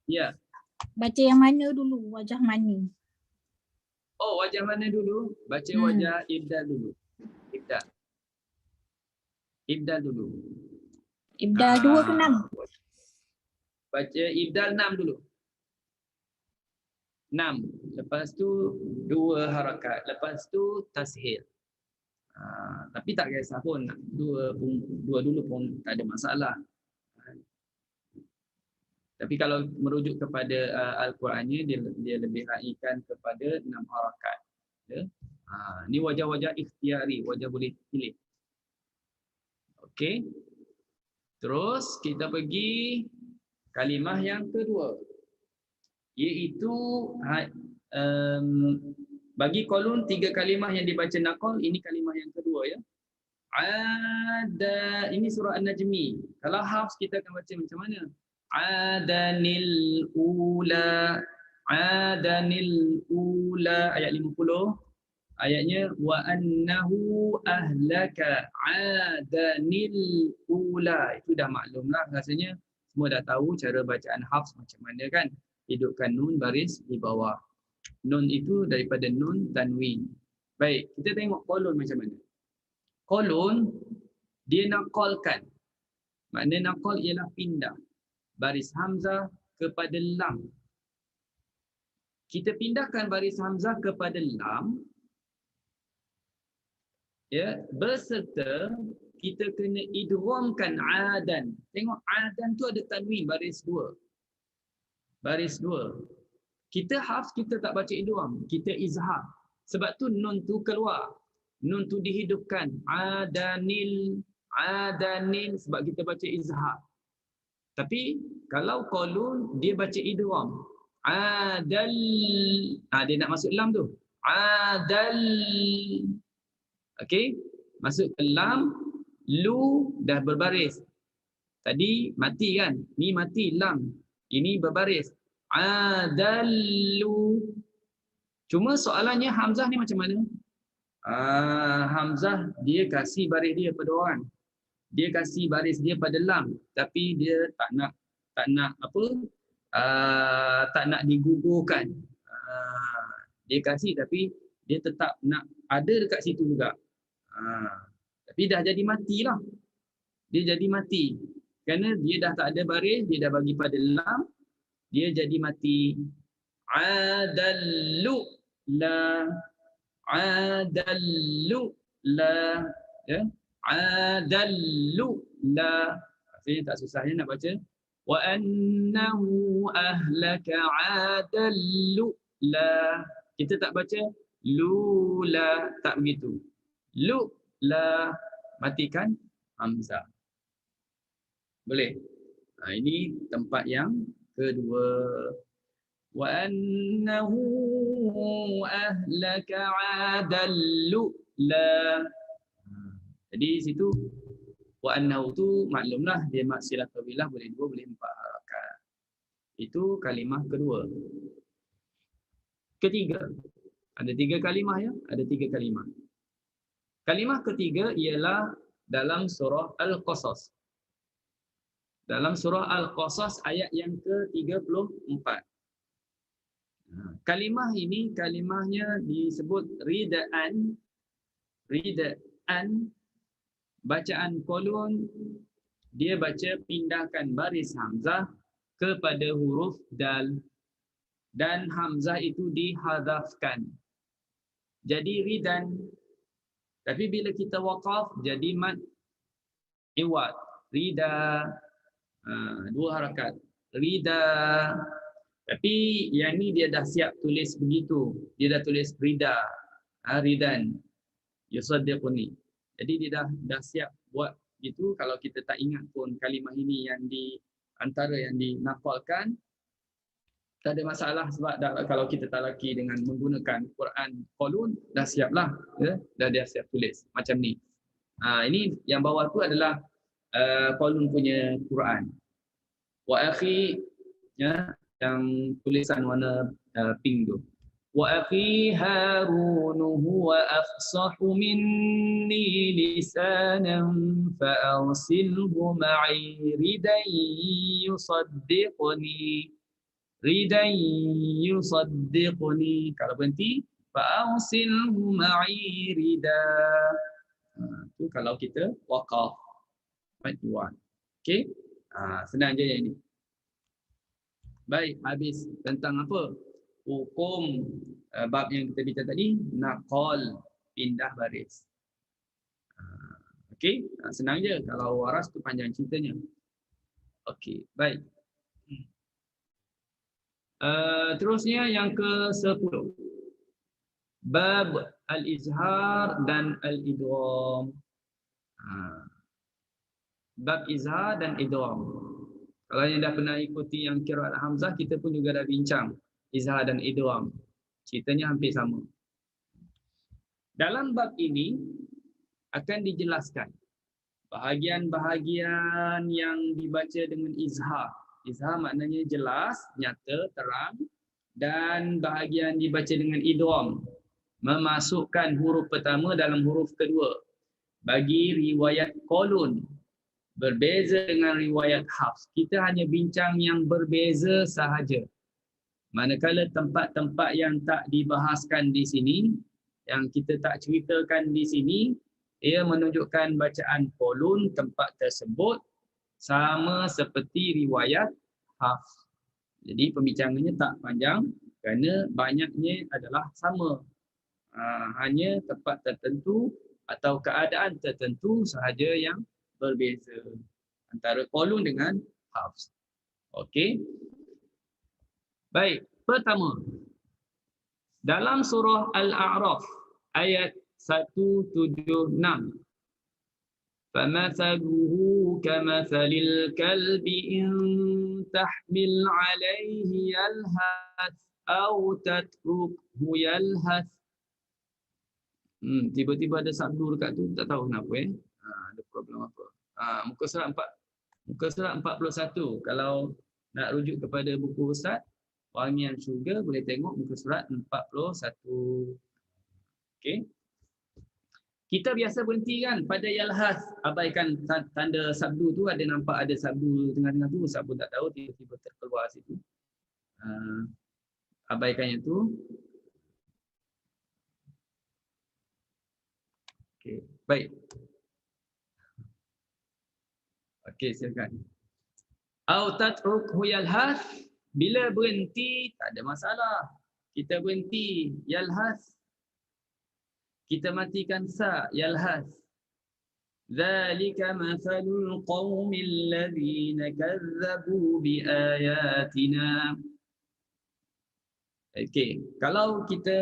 Ya. Baca yang mana dulu? Wajah mana? Oh, wajah mana dulu? Baca wajah ibdal dulu. Ibdal. Ibdal dulu. Ibdal 2 ke 6? Baca ibdal 6 dulu. 6. Lepas tu 2 harakat. Lepas tu tashil. Tapi tak kisah pun. Dua dulu pun tak ada masalah. Tapi kalau merujuk kepada Al-Qurannya, dia lebih raikan kepada 6 harakat. Ya? Ni wajah-wajah ikhtiari, wajah boleh pilih. Okey. Terus kita pergi kalimah yang kedua. Iaitu bagi Qalun 3 kalimah yang dibaca naqal, ini kalimah yang kedua ya. Ada, ini surah An-Najmi. Kalau hafs kita akan baca macam mana? Adanil ula. Adanil ula ayat 50. Ayatnya wa annahu ahlaka adanil ula. Itu dah maklumlah rasanya, semua dah tahu cara bacaan hafs macam mana kan? Hidupkan nun baris di bawah. Nun itu daripada nun tanwin. Baik, kita tengok Qalun macam mana. Qalun dia naqalkan. Makna naqal ialah pindah baris hamzah kepada lam. Kita pindahkan baris hamzah kepada lam, ya, beserta kita kena idghamkan adan. Tengok adan tu ada tanwin baris 2. Baris 2. Kita hafs kita tak baca idgham, kita izhar. Sebab tu nun tu keluar. Nun tu dihidupkan. Adanil, adanil, sebab kita baca izhar. Tapi kalau Qalun dia baca idgham. Adal. Dia nak masuk lam tu. Adal. Okey, masuk ke lam, lu dah berbaris. Tadi mati kan? Ni mati lam. Ini berbaris. Adallu. Cuma soalannya hamzah ni macam mana? Hamzah dia kasih baris dia pada orang. Dia kasih baris dia pada lam, tapi dia tak nak apa? Tak nak digugurkan. Dia kasih tapi dia tetap nak ada dekat situ juga. Tapi dah jadi matilah. Dia jadi mati. Kerana dia dah tak ada baris, dia dah bagi pada lam, dia jadi mati. Adallu la. Adallu la. Ya. Adallu la. Maksudnya tak susahnya nak baca. Wa annahu ahlaka adallu la. Kita tak baca lu la, tak begitu. Lu la, matikan hamzah. Boleh. Ini tempat yang kedua. Wa annahu ahlaka adallu la. Jadi situ wa annahu tu maklumlah dia maksilah tawilah, boleh 2 boleh 4 harakat. Itu kalimah kedua. Ketiga. Ada 3 kalimah ya, ada 3 kalimah. Kalimah ketiga ialah dalam surah Al-Qasas. Dalam surah Al-Qasas ayat yang ke-34. Kalimah ini kalimahnya disebut ridaan. Ridaan. Bacaan Qalun dia baca pindahkan baris hamzah kepada huruf dal dan hamzah itu dihadzafkan. Jadi ridan. Tapi bila kita waqaf jadi mad iwad. Rida, dua harakat. Rida. Tapi yang ni dia dah siap tulis begitu. Dia dah tulis rida. Ridan. Yusaddiquni. Jadi dia dah siap buat gitu. Kalau kita tak ingat pun kalimah ini yang di antara yang dinafalkan, tak ada masalah sebab kalau kita talaki dengan menggunakan Quran Qalun, dah siaplah, ya? Dah dia siap tulis macam ni. Ini yang bawah tu adalah Qalun punya Quran. Wa akhi, ya, yang tulisan warna pink tu. Wa akhi Harun huwa afsahu minni lisanan fa arsilhu ma'i ridan yusaddiquni. Ridan yusaddiquni. Kalau berhenti, fa'arsilhu ma'i rida. Itu kalau kita waqaf. Okey. Senang je yang ini. Baik, habis tentang apa? Hukum bab yang kita bincang tadi, naqal, pindah baris. Okey, senang je. Kalau waras tu panjang ceritanya. Okey, baik. Terusnya yang ke-10. Bab al-izhar dan al-idgham. Bab izhar dan idgham. Kalau yang dah pernah ikuti yang qiraat hamzah, kita pun juga dah bincang izhar dan idgham. Ceritanya hampir sama. Dalam bab ini akan dijelaskan bahagian-bahagian yang dibaca dengan izhar. Izhar maknanya jelas, nyata, terang, dan bahagian dibaca dengan idgham, memasukkan huruf pertama dalam huruf kedua. Bagi riwayat Qalun berbeza dengan riwayat Hafs. Kita hanya bincang yang berbeza sahaja. Manakala tempat-tempat yang tak dibahaskan di sini, yang kita tak ceritakan di sini, ia menunjukkan bacaan Qalun tempat tersebut sama seperti riwayat Hafs. Jadi pembincangannya tak panjang kerana banyaknya adalah sama. Hanya tempat tertentu atau keadaan tertentu sahaja yang berbeza antara Qalun dengan Hafs. Okey. Baik, pertama. Dalam surah Al-A'raf ayat 176. فَمَثَلُهُ كَمَثَلِ الْكَلْبِ إِنْ تَحْمِلْ عَلَيْهِ يَلْهَثْ أَوْ تَتْرُكْهُ يَلْهَثْ. Tiba-tiba ada sabdu dekat tu, tak tahu kenapa ada problem apa. Muka surat 41. Kalau nak rujuk kepada buku Ustaz Wangian Syurga, boleh tengok muka surat 41. Okey. Kita biasa berhenti kan pada yalhas, abaikan tanda sabdu tu, ada nampak ada sabdu tengah-tengah tu, sabdu tak tahu tiba-tiba terkeluar situ. Abaikannya tu. Okey, baik. Okey, silakan. Au tatrukhu yalhas, bila berhenti tak ada masalah. Kita berhenti yalhas, kita matikan sa, yalhas. Dzalika mathalul qaumil ladzina kazzabu biayatina. Okey, kalau kita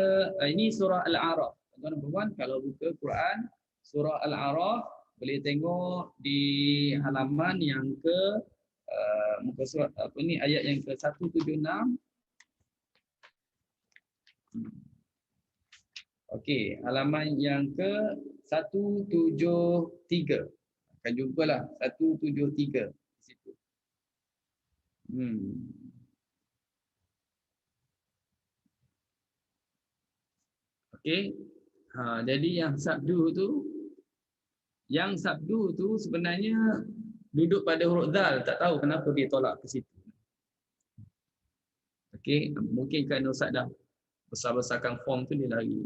ini surah Al-A'raf. Tuan-tuan, kalau buka Quran surah Al-A'raf boleh tengok di halaman yang ke muka surat apa ni, ayat yang ke 176. Okey, halaman yang ke 173. Akan jumpalah 173 di situ. Okey. Jadi yang sabdu tu sebenarnya duduk pada huruf dal, tak tahu kenapa dia tolak ke situ. Okey, mungkin kerana Ustaz dah besar-besarkan form tu dia lari.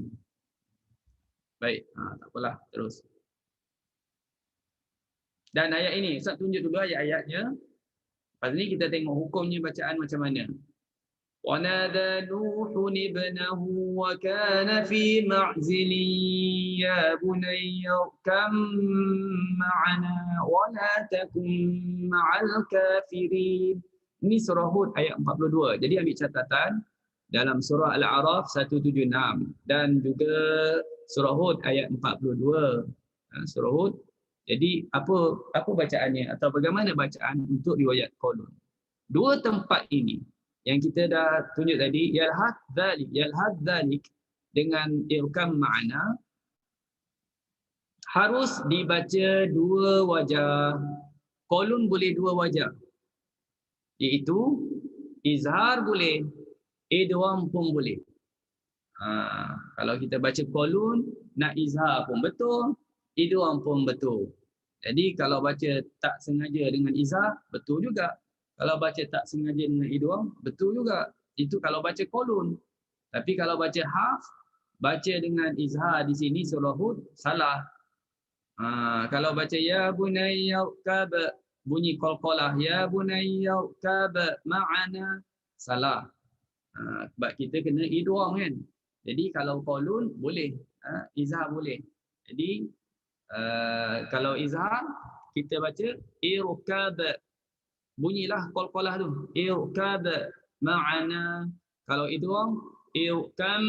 Baik, tak apalah, terus. Dan ayat ini, Ustaz tunjuk dulu ayat-ayatnya. Lepas ni kita tengok hukumnya bacaan macam mana. وَنَادَى نُوحٌ ابْنَهُ وَكَانَ فِي مَعْزِلٍ يَا بُنَيَّ ارْكَبْ مَعَنَا وَلَا تَكُنْ مَعَ الْكَافِرِينَ. Ini surah Hud ayat 42. Jadi ambil catatan dalam surah Al-A'raf 176 dan juga surah Hud ayat 42. Surah Hud. Jadi apa bacaannya atau bagaimana bacaan untuk riwayat qaulun? Dua tempat ini yang kita dah tunjuk tadi, yalhad dhalik dengan irkam ma'ana harus dibaca dua wajah. Qaulun boleh dua wajah, iaitu izhar boleh, idgham pun boleh. Kalau kita baca qaulun, nak izhar pun betul, idgham pun betul. Jadi kalau baca tak sengaja dengan izhar, betul juga. Kalau baca tak sengaja dengan idgham, betul juga. Itu kalau baca qaulun. Tapi kalau baca hafs, baca dengan izhar di sini surah Hud, salah. Kalau baca ya bunayya irkab, bunyi qalqalah, ya bunayya irkab ma'ana, salah. Sebab kita kena idgham kan. Jadi kalau qaulun boleh, izhar boleh. Jadi kalau izhar kita baca irkab, bunyilah qalqalah tu, irkab ma'ana. Kalau idgham, irkam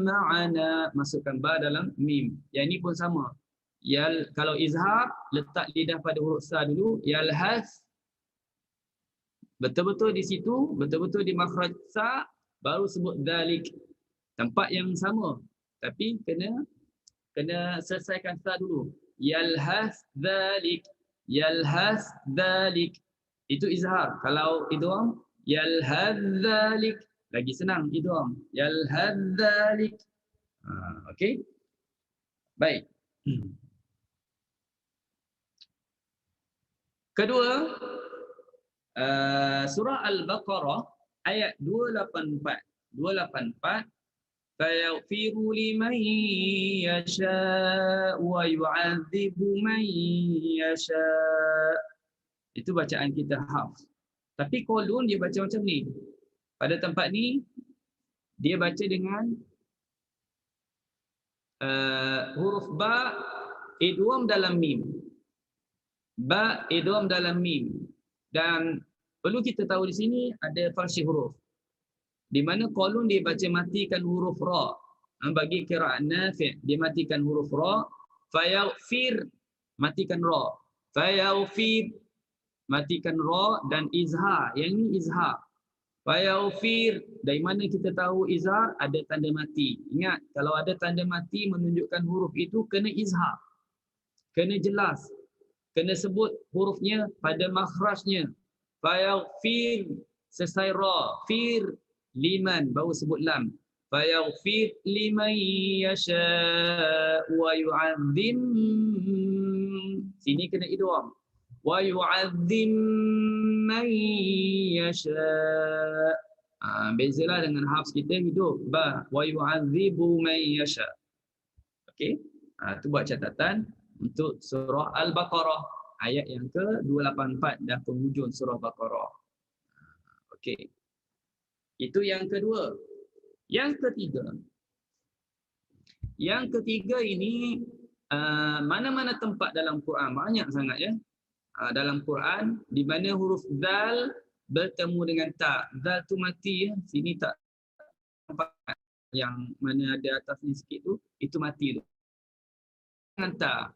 ma'ana, masukkan ba dalam mim. Yang ini pun sama. Kalau izhar, letak lidah pada huruf sa dulu, yalhas. Betul-betul di situ, betul-betul di makhraj sa, baru sebut dhalik. Tempat yang sama. Tapi kena selesaikan sa dulu. Yalhas dhalik. Yalhas dhalik. Itu izhar. Kalau idgham, yalhadzalik, lagi senang idgham. Yalhadzalik. Okey. Baik. Kedua, surah Al-Baqarah ayat 284. 284, فَيَغْفِرُ لِمَنْ يَشَاءُ وَيُعَذِّبُ مَنْ يَشَاءُ. Itu bacaan kita hafs. Tapi qaulun dia baca macam ni. Pada tempat ni dia baca dengan huruf ba idgham dalam mim. Ba idgham dalam mim. Dan perlu kita tahu di sini ada farsi huruf. Di mana qaulun dia baca matikan huruf ra. Bagi qiraat Nafi' dia matikan huruf ra, fayaghfir matikan ra. Fayaghfir matikan ra dan izhar. Yang ini izhar. Fayaghfir, dari mana kita tahu izhar? Ada tanda mati. Ingat, kalau ada tanda mati menunjukkan huruf itu kena izhar. Kena jelas. Kena sebut hurufnya pada makhrajnya. Fayaghfir, selesai ra. Fir, liman, baru sebut lam. Fayaghfir liman yasha' wa yu'adzim. Sini kena idgham. Wa yu'adzim man yasha'. Bezalah dengan hafs kita hidup ba wa yu'adzibu man yasha'. Okey. Tu buat catatan untuk surah Al-Baqarah ayat yang ke-284 dah penghujung surah Baqarah. Okey. Itu yang kedua. Yang ketiga. Yang ketiga ini mana-mana tempat dalam Quran, banyak sangat ya. Dalam Quran di mana huruf zal bertemu dengan ta. Zal tu mati ya. Sini tak nampak, yang mana ada atasnya sikit tu, itu mati tu. Dengan ta.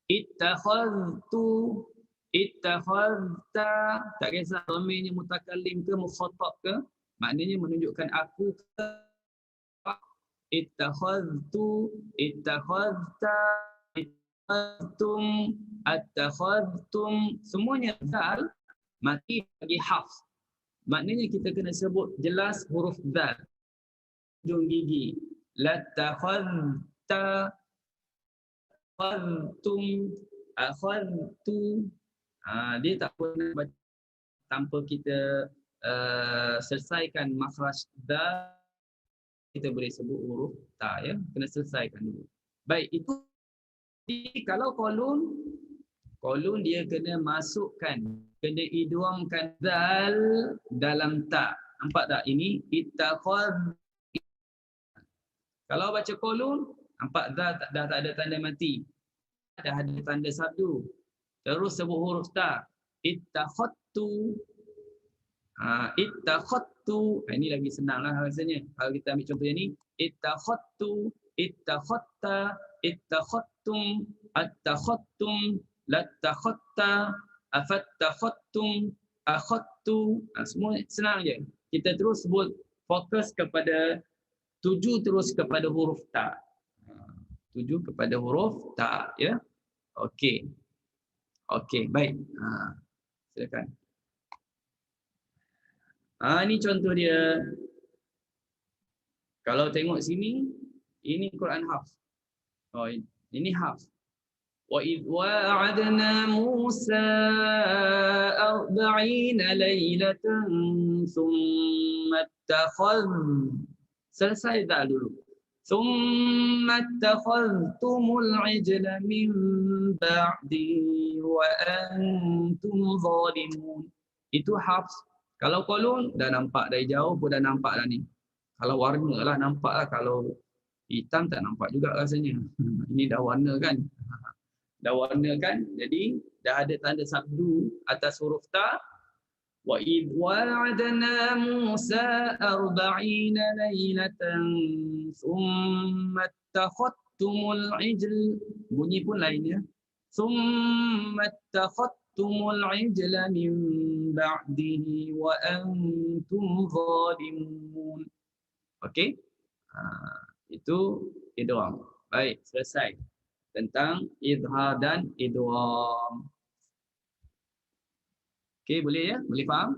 Ittakhadtu, ittakhadta, tak kisah dhamirnya mutakallim ke mukhatab ke, maknanya menunjukkan aku ke. Ittakhadtu, ittakhadta, ittakhadtum, attakhadtum, semuanya zal mati bagi hafs. Maknanya kita kena sebut jelas huruf zal. Hujung gigi. Lattakhadta, akhadtum, akhadtu. Dia tak pernah baca tanpa kita selesaikan makhraj zal. Kita boleh sebut huruf ta ya, kena selesaikan dulu. Baik, itu kalau qaulun Kolon dia kena masukkan, kena idghamkan zal dalam ta. Nampak tak? Ini ittakhadh. Kalau baca kolon, nampak zal dah tak ada tanda mati. Dah ada tanda sabdu. Terus sebut huruf ta. Ittakhadtu. Ittakhadtu. Ini lagi senanglah rasanya. Kalau kita ambil contoh yang ni, ittakhadtu, ittakhatta, ittakhadtum, attakhadtum, lattakhatta, afattakhattum, akhadtu. Semua senang je. Kita terus sebut, fokus kepada, tuju terus kepada huruf ta. Tuju kepada huruf ta, ya. Okey. Okey, baik. Silakan. Ini contoh dia. Kalau tengok sini, ini Quran Hafs. Oh, ini Hafs. Wa idh wa'adna Musa 40 lailatan thumma ittakhadh. Selesai dah dulu. Thumma ittakhadhtumul 'ijla min ba'di wa antum zalimun. Itu Hafs. Kalau kolon dah nampak dari jauh pun dah nampak dah ni. Kalau warna lah nampak lah. Kalau hitam tak nampak juga rasanya. Ini dah warna kan. Dah warna kan. Jadi dah ada tanda sabdu atas huruf ta. Wa idh wa'adna Musa 40 lailatan thumma ittakhadtumul 'ijl. Bunyi pun lain ya. Thumma ittakhadtumul 'ijla min ba'dihi wa antum zalimun. Okey? Itu idgham. Baik, selesai. Tentang izhar dan idgham. Okey, boleh ya? Boleh faham?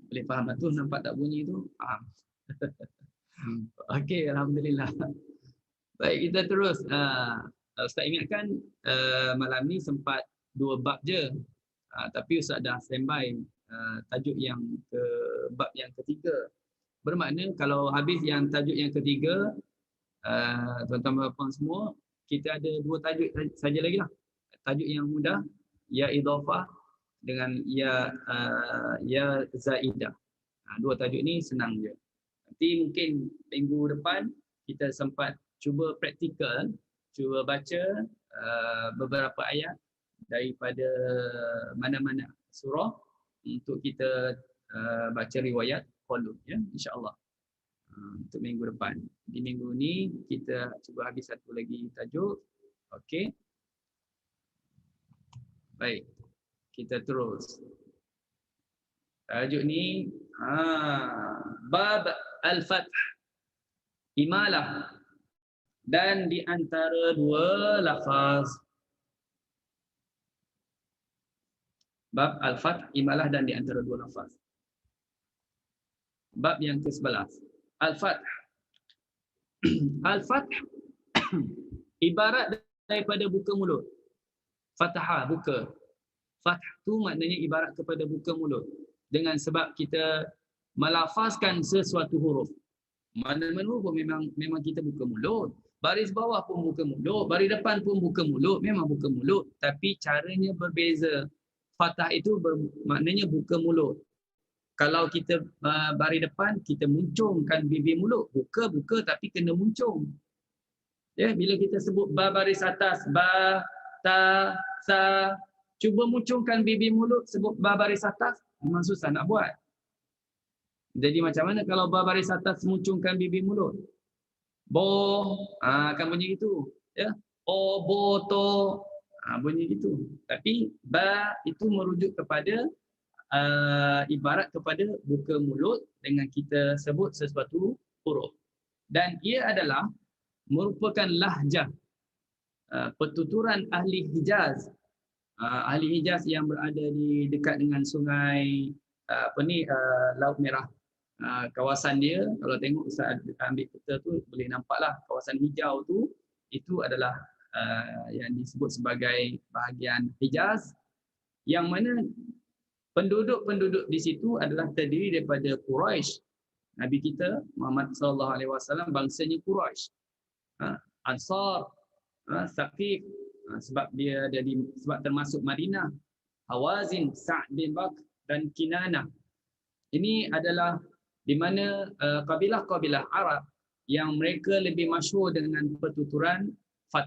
Boleh faham tu, nampak tak bunyi tu? Faham. Okey, alhamdulillah. Baik, kita terus. Ustaz ingatkan malam ni sempat 2 bab je. Tapi Ustaz dah standby tajuk yang ke bab yang ketiga. Bermakna kalau habis yang tajuk yang ketiga, tuan-tuan puan semua, kita ada 2 tajuk saja lagi lah. Tajuk yang mudah, ya idhafah dengan ya zaidah. 2 tajuk ni senang je. Nanti mungkin minggu depan kita sempat cuba praktikal, cuba baca beberapa ayat daripada mana-mana surah untuk kita baca riwayat kolon ya, insya-Allah. Untuk minggu depan. Di minggu ni kita cuba habis satu lagi tajuk. Okey. Baik. Kita terus. Tajuk ni bab al-fath. Imalah. Dan di antara 2 lafaz. Bab al-fath, imalah dan di antara 2 lafaz. Bab yang ke-11. Al-fath. Al-fath ibarat daripada buka mulut. Fathah, buka. Fath tu maknanya ibarat kepada buka mulut. Dengan sebab kita melafazkan sesuatu huruf. Mana-mana huruf memang kita buka mulut. Baris bawah pun buka mulut, baris depan pun buka mulut, memang buka mulut. Tapi caranya berbeza. Fathah itu maknanya buka mulut. Kalau kita baris depan, kita muncungkan bibir mulut. Buka tapi kena muncung. Ya, bila kita sebut ba baris atas, ba, ta, sa, cuba muncungkan bibir mulut, sebut ba baris atas, memang susah nak buat. Jadi macam mana kalau ba baris atas muncungkan bibir mulut? Bo, akan bunyi gitu. Ya, o, bo, to, bunyi gitu. Tapi ba itu merujuk kepada ibarat kepada buka mulut dengan kita sebut sesuatu huruf. Dan ia adalah merupakan lahjah pertuturan ahli Hijaz. Ahli Hijaz yang berada di dekat dengan sungai Laut Merah. Kawasan dia, kalau tengok Ustaz ambil peta tu boleh nampaklah kawasan hijau tu, itu adalah yang disebut sebagai bahagian Hijaz, yang mana penduduk-penduduk di situ adalah terdiri daripada Quraisy. Nabi kita Muhammad sallallahu alaihi wasallam bangsanya Quraisy. Ansar, Saqif sebab dia sebab termasuk Madinah, Hawazin, Sa'd bin Bakr dan Kinanah. Ini adalah di mana kabilah-kabilah Arab yang mereka lebih masyhur dengan pertuturan Fath,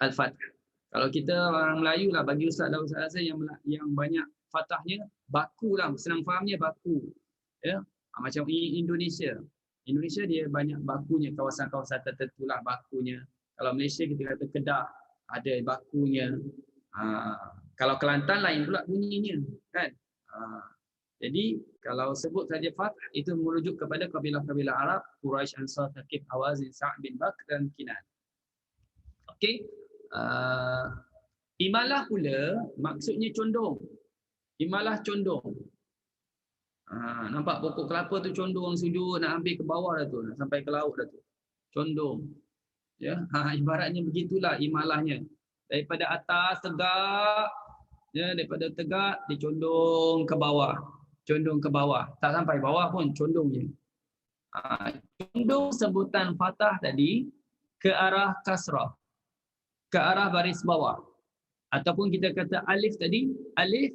Al-Fath. Kalau kita orang Melayu lah, bagi Ustaz dan Ustaz rasa yang banyak fathahnya baku lah, senang fahamnya baku. Ya, macam Indonesia. Indonesia dia banyak bakunya, kawasan-kawasan tertentu lah bakunya. Kalau Malaysia kita kata Kedah ada bakunya. Kalau Kelantan lain pula bunyinya, kan? Jadi kalau sebut saja Fath itu merujuk kepada kabilah-kabilah Arab, Quraisy, Ansar, Thaqif, Hawazin, Sa'd bin Bakr dan Kinan. Okey. Imalah pula maksudnya condong. Imalah condong. Nampak pokok kelapa tu condong sujud nak ambil ke bawah dah tu, nak sampai ke laut dah tu. Condong. Ya, ibaratnya begitulah imalahnya. Daripada atas tegak, ya, daripada tegak dicondong ke bawah. Condong ke bawah. Tak sampai bawah pun condong je. Condong sebutan fathah tadi ke arah kasrah, ke arah baris bawah. Ataupun kita kata alif tadi, alif,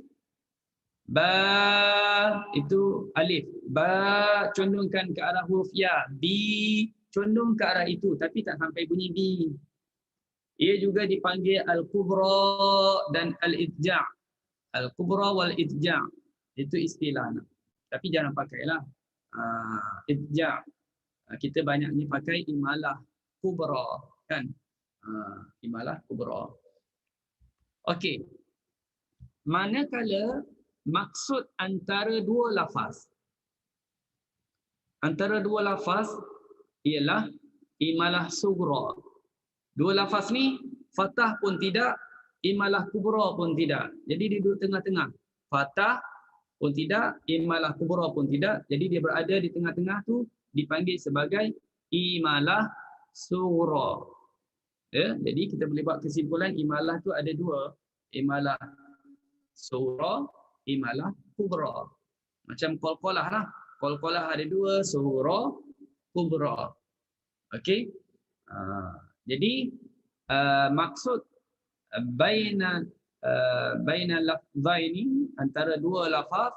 ba, itu alif. Ba condongkan ke arah huruf ya. Bi condong ke arah itu tapi tak sampai bunyi bi. Ia juga dipanggil al-kubra dan al-idja'. Al-kubra wal-idja'. Itu istilah. Tapi jangan pakailah idja'. Kita banyaknya pakai imalah kubra, kan? Imalah kubra. Okey. Manakala maksud antara dua lafaz. Antara dua lafaz ialah imalah sughra. Dua lafaz ni fathah pun tidak, imalah kubra pun tidak. Jadi dia duduk tengah-tengah. Fathah pun tidak, imalah kubra pun tidak. Jadi dia berada di tengah-tengah tu dipanggil sebagai imalah sughra. Ya, jadi kita boleh buat kesimpulan imalah tu ada dua, imalah sughra, imalah kubra. Macam qalqalah lah. Qalqalah ada dua, sughra, kubra. Okey. Jadi maksud baina lafzaini, antara dua lafaz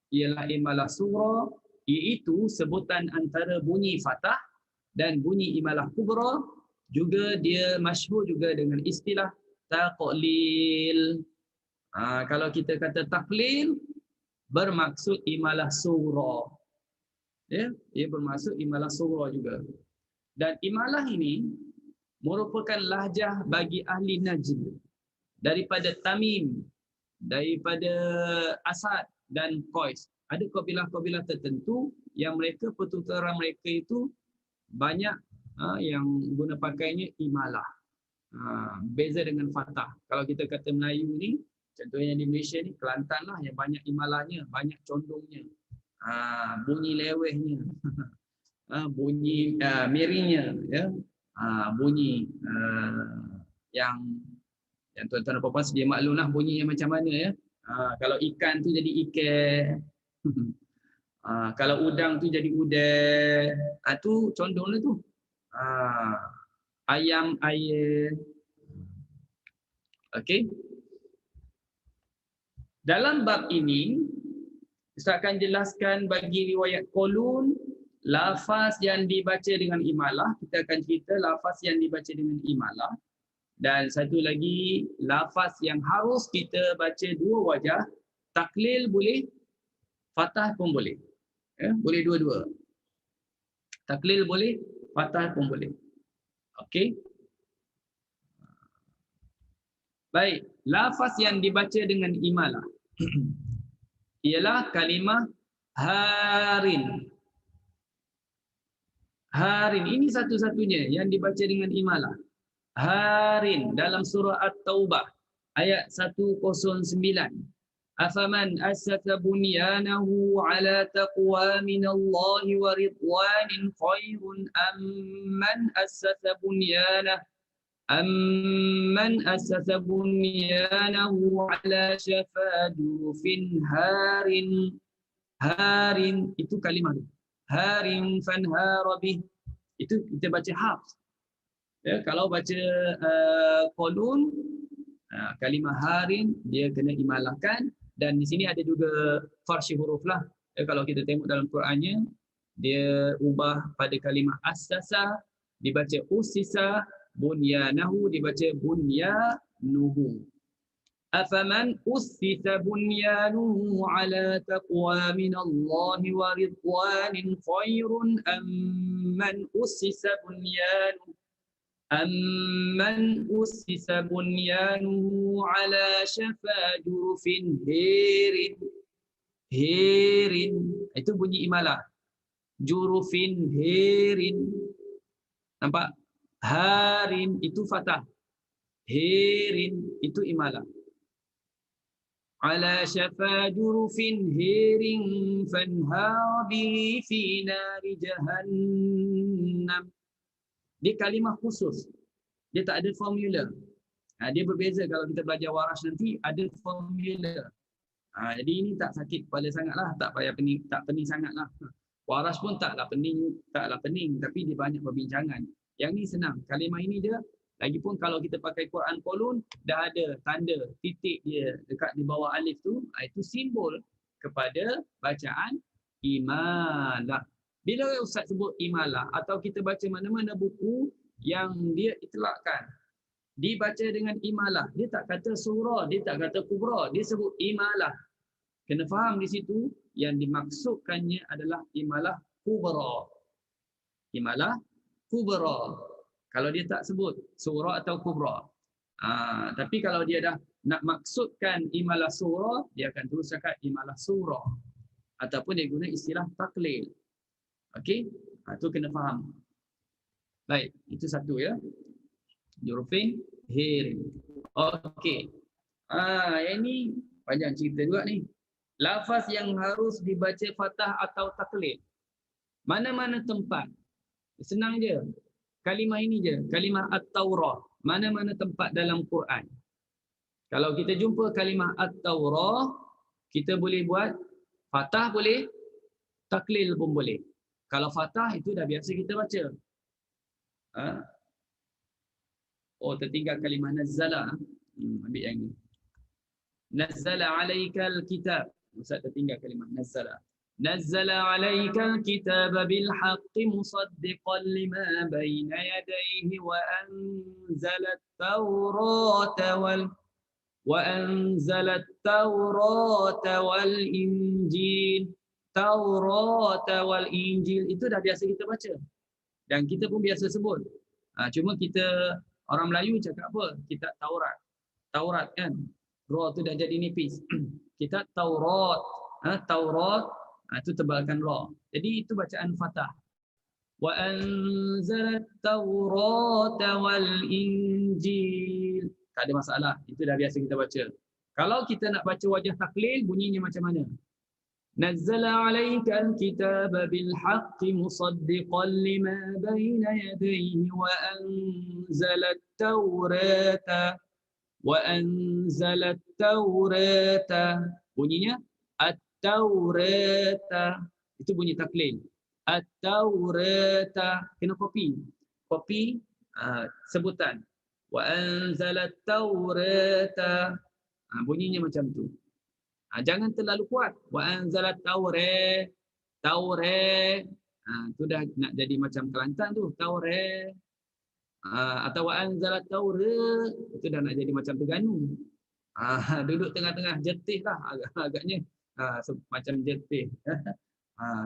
ialah imalah sughra, iaitu sebutan antara bunyi fathah dan bunyi imalah kubra. Juga dia masyhur juga dengan istilah taqlil. Kalau kita kata taqlil bermaksud imalah sughra. Ya, ia bermaksud imalah sughra juga. Dan imalah ini merupakan lahjah bagi ahli Najd daripada Tamim, daripada Asad dan Qais. Ada kabilah-kabilah tertentu yang mereka pertuturan mereka itu banyak yang guna pakainya imalah. Beza dengan fathah. Kalau kita kata Melayu ni, contohnya di Malaysia ni, Kelantan lah yang banyak imalahnya, banyak condongnya. Bunyi lewehnya. Bunyi miringnya, ya. Bunyi yang tuan-tuan dan puan-puan sedia maklumlah bunyinya macam mana, ya. Kalau ikan tu jadi ikan. Kalau udang tu jadi udang. Tu condongnya tu. Ayam air. Okey. Dalam bab ini Ustaz akan jelaskan bagi riwayat Qulun, lafaz yang dibaca dengan imalah. Kita akan cerita lafaz yang dibaca dengan imalah. Dan satu lagi, lafaz yang harus kita baca dua wajah. Taklil boleh, fathah pun boleh. Boleh dua-dua. Taklil boleh, fathah pun boleh. Okey. Baik, lafaz yang dibaca dengan imalah ialah kalimah harin. Harin ini satu-satunya yang dibaca dengan imalah. Harin dalam surah At-Taubah ayat 109. Afaman assasa bunyanahu ala taqwa minallahi wa ridwanin khairun amman assasa bunyanahu ala shafa jurufin harin. Harin itu kalimah. Harin fanhara bih. Itu kita baca hafs. Ya, kalau baca kolun, kalimah harin dia kena imalahkan, dan di sini ada juga farsi huruf lah. Ya, kalau kita tengok dalam Qurannya, dia ubah pada kalimah assasa dibaca usisa, bunyanahu dibaca bunyanuhu. Afaman ussisa bunyanuhu ala taqwa min Allah wa ridwanin khairun amman ussisa bunyanuhu أَمَّنْ أُسِّسَ بُنْيَانُهُ عَلَى شَفَا جُرُفٍ هِيرٍ. Itu bunyi imalah. Jurufin hirin. Nampak? Harin itu fathah. Hirin itu imalah. Ala syafa jurufin hirin fanhar bihi fi nari jahannam. Dia kalimah khusus. Dia tak ada formula. Dia berbeza kalau kita belajar waras nanti, ada formula. Jadi ini tak sakit kepala sangatlah, tak payah pening, tak pening sangatlah. Waras pun taklah pening, tapi dia banyak perbincangan. Yang ni senang. Kalimah ini dia, lagipun kalau kita pakai Quran kolun, dah ada tanda titik dia dekat di bawah alif tu, itu simbol kepada bacaan imalah. Bila Ustaz sebut imalah atau kita baca mana-mana buku yang dia itlakkan, dibaca dengan imalah, dia tak kata surah, dia tak kata kubra, dia sebut imalah. Kena faham di situ yang dimaksudkannya adalah imalah kubra. Imalah kubra. Kalau dia tak sebut surah atau kubra. Tapi kalau dia dah nak maksudkan imalah surah, dia akan terus cakap imalah surah. Ataupun dia guna istilah taklil. Okey, itu kena faham. Baik, itu satu ya. Jurufin hirin. Okey. Yang ni panjang cerita juga ni. Lafaz yang harus dibaca fathah atau taklil. Mana-mana tempat. Senang je. Kalimah ini je, kalimah At-Taurah. Mana-mana tempat dalam Quran. Kalau kita jumpa kalimah At-Taurah, kita boleh buat fathah boleh, taklil pun boleh. Kalau fathah itu dah biasa kita baca. Tertinggal kalimah nazzala. Ambil yang ni. Nazzala alaikal kitab. Ustaz tertinggal kalimah nazzala. Nazzala alaikal kitab bil haqqi musaddiqan lima baina yadayhi wa anzala at-taurata wal injil. Taurat wal Injil itu dah biasa kita baca. Dan kita pun biasa sebut. Cuma kita orang Melayu cakap apa? Kitab Taurat. Taurat kan? Ra tu dah jadi nipis. Kitab Taurat. Taurat itu tebalkan ra. Jadi itu bacaan fathah. Wa anzalat Taurat wal Injil. Tak ada masalah. Itu dah biasa kita baca. Kalau kita nak baca wajah taklil, bunyinya macam mana? نزل عليك الكتاب بالحق مصدقا لما بين يديه وأنزل التوراة bunyinya at-taurata, itu bunyi taklil. At-taurata kena copy sebutan. وأنزل التوراة bunyinya macam tu. Jangan terlalu kuat. Wa anzalat taure. Itu dah nak jadi macam Kelantan tu. Taure. Atau wa anzalat taure. Itu dah nak jadi macam Terengganu. Duduk tengah-tengah, jetih lah agaknya. Macam jetih.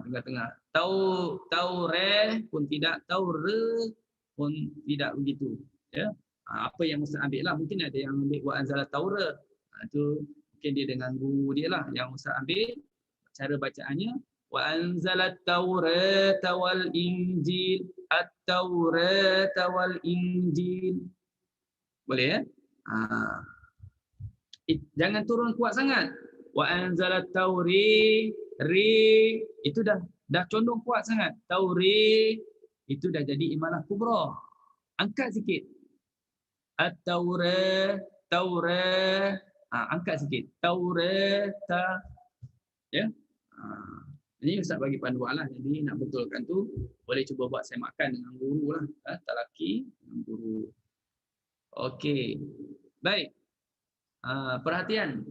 Tengah-tengah. Taure pun tidak. Taure pun tidak begitu. Ya. Apa yang Ustaz ambil lah. Mungkin ada yang ambil wa anzalat taure. Itu mungkin dia dengan guru dia lah yang Ustaz ambil. Cara bacaannya wa anzalat taurata wal injil. At-taurata wal injil. Boleh ya? Jangan turun kuat sangat. Wa anzalat tauri, itu dah condong kuat sangat. Tauri itu dah jadi imalah kubra. Angkat sikit. At-taurata, angkat sikit. Taurata. Ya. Ini Ustaz bagi panduan lah. Jadi nak betulkan tu boleh cuba buat semakan dengan guru lah. Talaki dengan guru. Okey. Baik. Perhatian.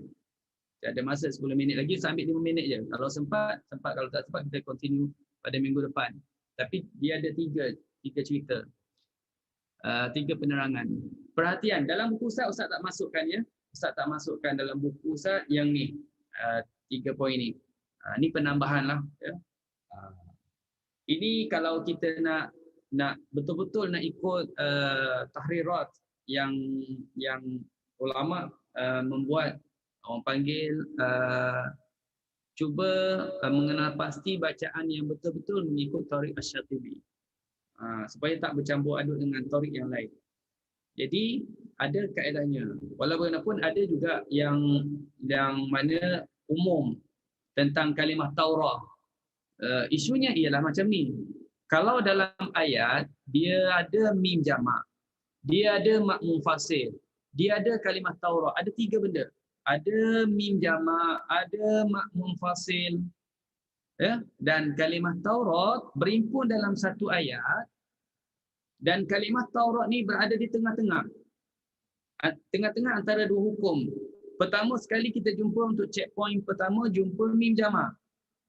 Ada masa 10 minit lagi, saya ambil 5 minit je. Kalau sempat. Kalau tak sempat, kita continue pada minggu depan. Tapi dia ada tiga cerita. 3 penerangan. Perhatian, dalam buku Ustaz tak masukkan ya. Ustaz tak masukkan dalam buku Ustaz yang ni. 3 poin ni. Ni penambahan lah. Ya. Ini kalau kita nak betul-betul nak ikut tahrirat yang ulama membuat, orang panggil cuba mengenal pasti bacaan yang betul-betul mengikut Thariq Asy-Syatibi. Supaya tak bercampur aduk dengan Thariq yang lain. Jadi ada kaedahnya. Walaupun ada juga yang mana umum tentang kalimah Taurah. Isunya ialah macam ni. Kalau dalam ayat dia ada mim jamak, dia ada mak munfasil, dia ada kalimah Taurah, ada 3 benda. Ada mim jamak, ada mak munfasil, ya, dan kalimah Taurat berimpun dalam satu ayat, dan kalimah Taurat ni berada di tengah-tengah. Tengah-tengah antara 2 hukum. Pertama sekali kita jumpa untuk checkpoint pertama, jumpa mim jamak.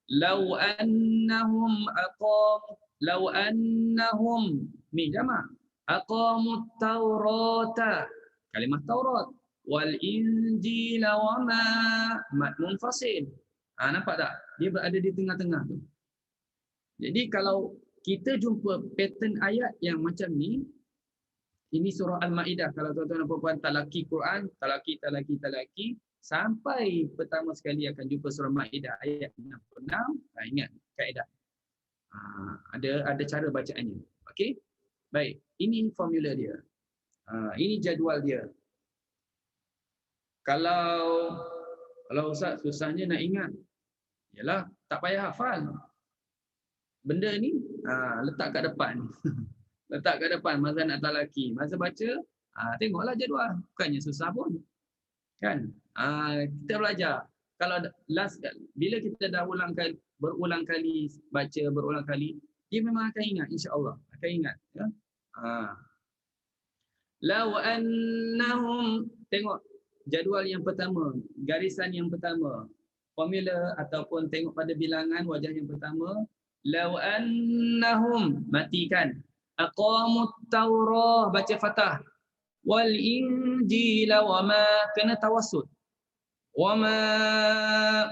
Lau annahum mim jamak aqamut taurata, kalimah Taurat, wal injila wama mad munfasil. Nampak tak? Dia berada di tengah-tengah tu. Jadi kalau kita jumpa pattern ayat yang macam ni, ini surah Al-Maidah. Kalau tuan-tuan dan puan-puan talaki Quran, talaki, sampai pertama sekali akan jumpa surah Maidah ayat 66, ingat kaedah. Ada cara bacaannya. Okey? Baik, ini formula dia. Ini jadual dia. Kalau Ustaz susahnya nak ingat, yalah tak payah hafal. Benda ni letak kat depan. Letak kat depan masa nak talaki. Masa baca, tengoklah jadual. Bukannya susah pun. Kan? Kita belajar. Kalau bila kita dah berulang kali baca, berulang kali, dia memang akan ingat, insya-Allah. Akan ingat. Ya? Lau annahum, tengok jadual yang pertama, garisan yang pertama, formula ataupun tengok pada bilangan wajah yang pertama, lau annahum, matikan, aqamut taurah, baca fathah, wal injila wama, kena tawassut, wama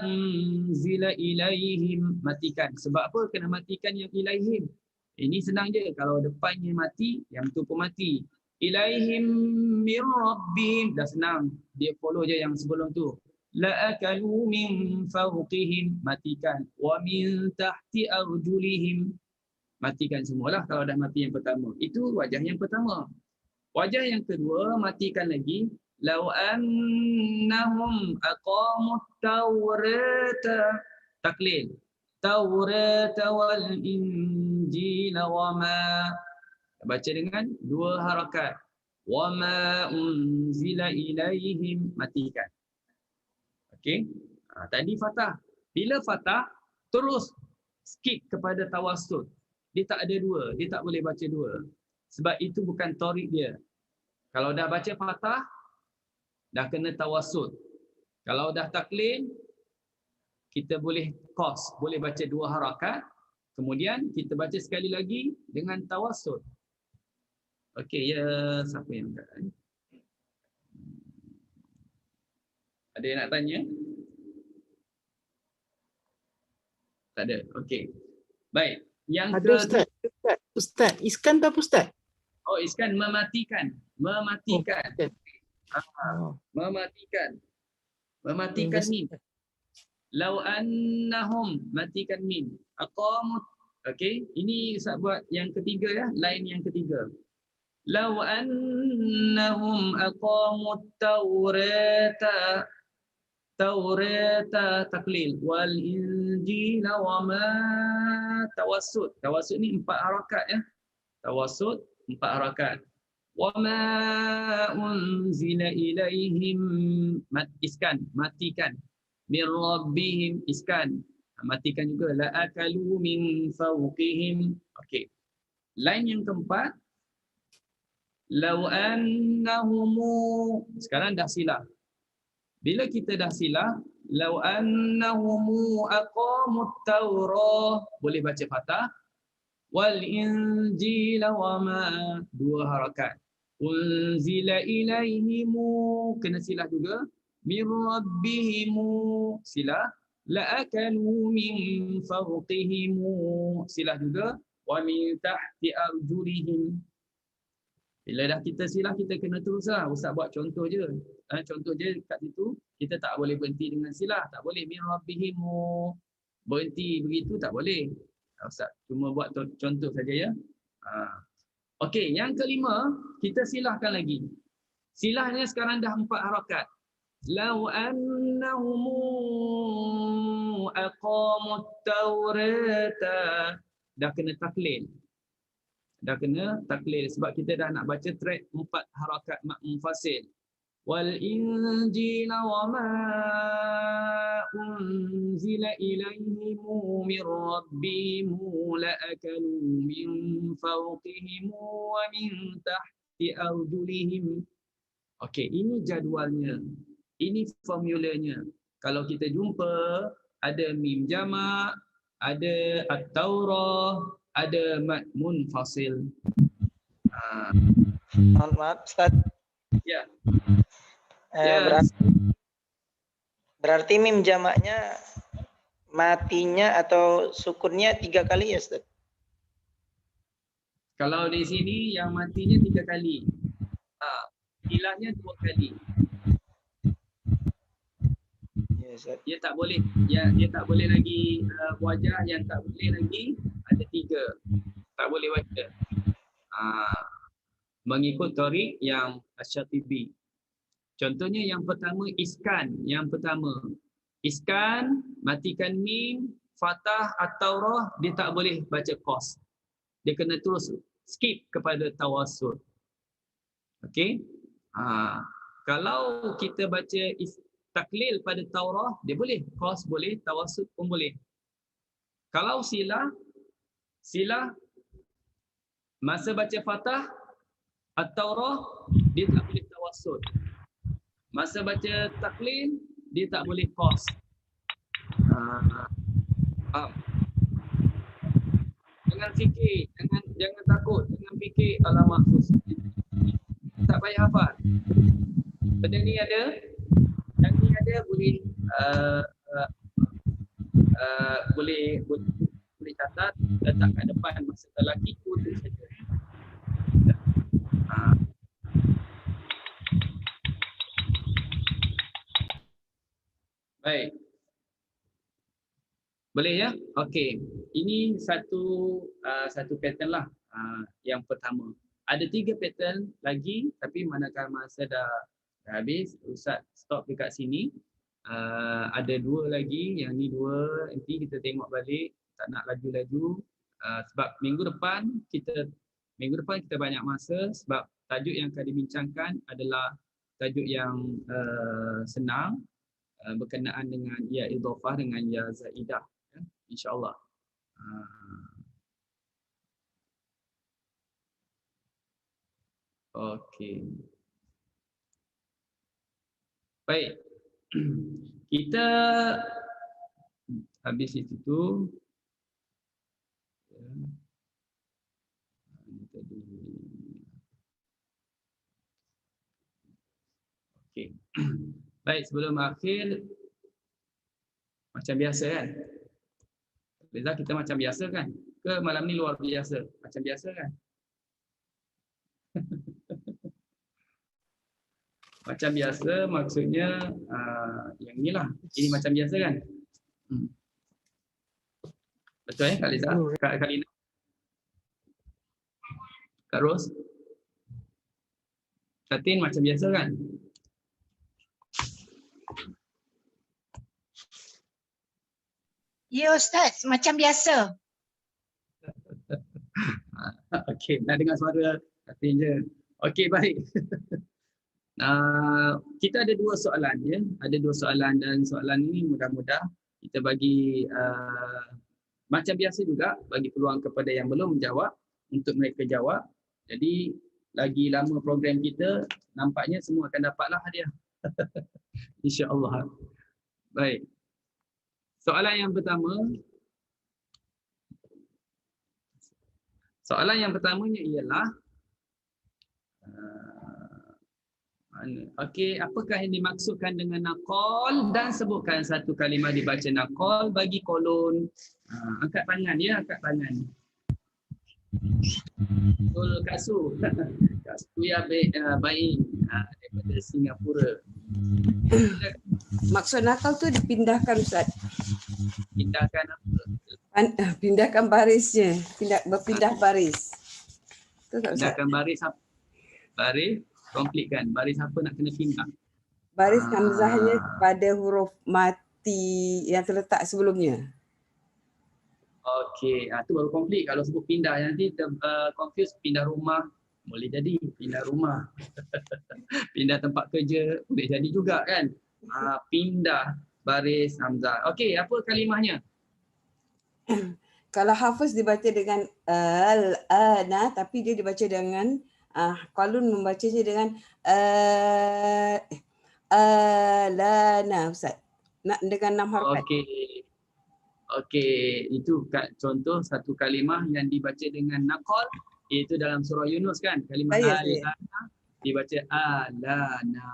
unzila ilaihim, matikan. Sebab apa kena matikan yang ilaihim? Ini senang je, kalau depannya mati, yang tu pun mati. Ilaihim mir rabbihim, dah senang, dia follow je yang sebelum tu. La akalu min fawqihim, matikan. Wa min tahti arjulihim, matikan semualah kalau dah mati yang pertama. Itu wajah yang pertama. Wajah yang kedua, matikan lagi. Lau annahum aqamut taurata, taklil. Taurata wal injila wama, baca dengan 2 harakat. Wama unzila ilaihim, matikan. Okey. Tadi fathah. Bila fathah, terus skip kepada tawassut. Dia tak ada 2, dia tak boleh baca 2. Sebab itu bukan thariq dia. Kalau dah baca fathah, dah kena tawassut. Kalau dah taklil, kita boleh qas, boleh baca 2 harakat. Kemudian kita baca sekali lagi dengan tawassut. Okey, ya, siapa yang angkat? Ada yang nak tanya? Tak ada. Okey. Baik. Yang ada Ustaz. Iskan tak Ustaz? Oh, iskan, mematikan. Mematikan. Mematikan mim. Lau annahum, matikan mim. Aqamut. Okey, ini Ustaz buat yang ketiga ya, line yang ketiga. Lau annahum aqamut taurata, taklil, wal injila wama, tawassut. Tawassut ni 4 harakat ya. Tawassut 4 harakat. Wama unzila ilaihim, iskan, matikan. Mir rabbihim, iskan. Matikan juga. La akalu min fawqihim. Okey. Line yang keempat. Lau annahumu. Sekarang dah silah. Bila kita dah silah, lau annahumu aqamut taurah. Boleh baca fathah. Wal injila wa ma. Dua harakat. Unzila ilaihimu. Kena silah juga. Min rabbihimu. Silah. La'akalu min fawqihimu. Silah juga. Wa min tahti arjulihim. Bila dah kita silah, kita kena teruslah. Ustaz buat contoh je. Contoh je kat situ. Kita tak boleh berhenti dengan silah. Tak boleh. Min rabbihimu. Berhenti begitu tak boleh. Ustaz cuma buat contoh saja ya. Okey, yang kelima, kita silahkan lagi. Silahnya sekarang dah 4 harakat. Lau annahumu aqamut taurata. Dah kena taklil. Dah kena taklil sebab kita dah nak baca track 4 harakat munfasil. Wal injila wa ma unzila ilaihimu min rabbihimu la akalu min fawqihimu wa min tahti arjulihim. Okey, ini jadualnya. Ini formulanya. Kalau kita jumpa ada mim jamak, ada at-taurah, ada mad munfasil. Mohon maaf Ustaz. Ya. Berarti mim jamaknya matinya atau sukunnya 3 kali ya Ustaz? Kalau di sini yang matinya 3 kali. Ilahnya 2 kali. Ya Ustaz. Dia tak boleh. Dia tak boleh lagi wajah, yang tak boleh lagi ada 3. Tak boleh baca. Mengikut tarik yang Asy-Syatibi. Contohnya yang pertama iskan. Yang pertama iskan, matikan mim, fathah atau roh, dia tak boleh baca qas. Dia kena terus skip kepada tawassul. Okey? Kalau kita baca taklil pada taurah, dia boleh. Qas boleh, tawassul pun boleh. Kalau silah masa baca fathah at-taurah, dia tak boleh tawassul. Masa baca taklil, dia tak boleh qas. Jangan fikir, jangan takut, jangan fikir alamak susah. Tak payah hafal. Benda ni ada, yang ni ada boleh boleh catat, letak kat depan masa lelaki tu saja. Baik. Boleh ya? Okey. Ini satu pattern lah. Yang pertama. Ada 3 pattern lagi, tapi manakala masa dah habis, Ustaz stop dekat sini. Ada 2 lagi, yang ni 2, nanti kita tengok balik, tak nak laju-laju. Sebab minggu depan kita banyak masa, sebab tajuk yang akan dibincangkan adalah tajuk yang senang, berkenaan dengan ya idhafah dengan ya zaidah, ya, insya-Allah. Okey. Baik. Kita habis itu. Okey. Baik, sebelum akhir macam biasa kan? Reza, kita macam biasa kan? Ke malam ni luar biasa? Macam biasa kan? Macam biasa maksudnya yang inilah. Ini macam biasa kan? Betul Kak Liza? Kak Lina? Kak Ros? Kak Tin macam biasa kan? Ya Ustaz, macam biasa. Okey, nak dengar suara Kak Tin je. Okey, baik. Kita ada 2 soalan ya. Ada 2 soalan dan soalan ini mudah-mudah kita bagi macam biasa juga bagi peluang kepada yang belum menjawab untuk mereka jawab. Jadi lagi lama program kita, nampaknya semua akan dapatlah hadiah. InsyaAllah. Baik. Soalan yang pertamanya ialah okey, apakah yang dimaksudkan dengan naqal dan sebutkan satu kalimah dibaca naqal bagi kolon. Angkat tangan ya, angkat tangan. Betul Kasu. Kasu ya baik daripada Singapura. Maksud nakal tu dipindahkan Ustaz. Pindahkan apa? Pindahkan barisnya. Berpindah baris. Tu tak Ustaz? Pindahkan baris apa? Baris, komplitkan. Baris apa nak kena pindah? Baris hamzahnya pada huruf mati yang terletak sebelumnya. Okey, tu baru komplit. Kalau sebut pindah nanti confuse, pindah rumah. Boleh jadi pindah rumah. Pindah tempat kerja boleh jadi juga kan. Pindah baris hamzah. Okey, apa kalimahnya? Kalau hafaz dibaca dengan al-ana, tapi dia dibaca dengan qalun membacanya dengan alana Ustaz. Nak dengan 6 harakat. Okey, itu contoh satu kalimah yang dibaca dengan naqal, iaitu dalam surah Yunus kan, kalimah alana dibaca alana.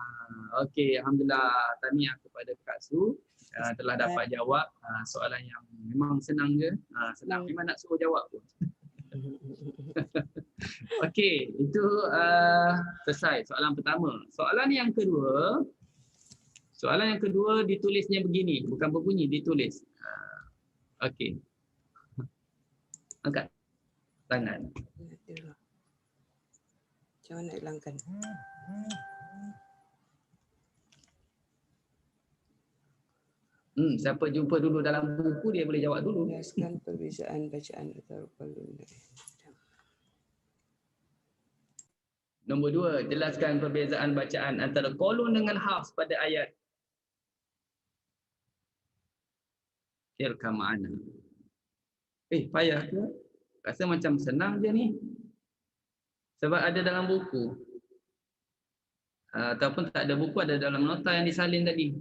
Okey, alhamdulillah, tahniah kepada Kak Su telah dapat jawab soalan yang memang senang je. Senang memang nak suruh jawab pun. Okey, itu selesai soalan pertama. Soalan yang kedua ditulisnya begini, bukan berbunyi, ditulis. Okey. Angkat tangan. Macam mana nak hilangkan? Siapa jumpa dulu dalam buku dia boleh jawab dulu. Jelaskan perbezaan bacaan antara qalun. Nombor 2, jelaskan perbezaan bacaan antara kolon dengan hafs pada ayat. Irkam ma'ana. Payah ke? Rasa macam senang je ni. Sebab ada dalam buku. Ataupun tak ada buku, ada dalam nota yang disalin tadi.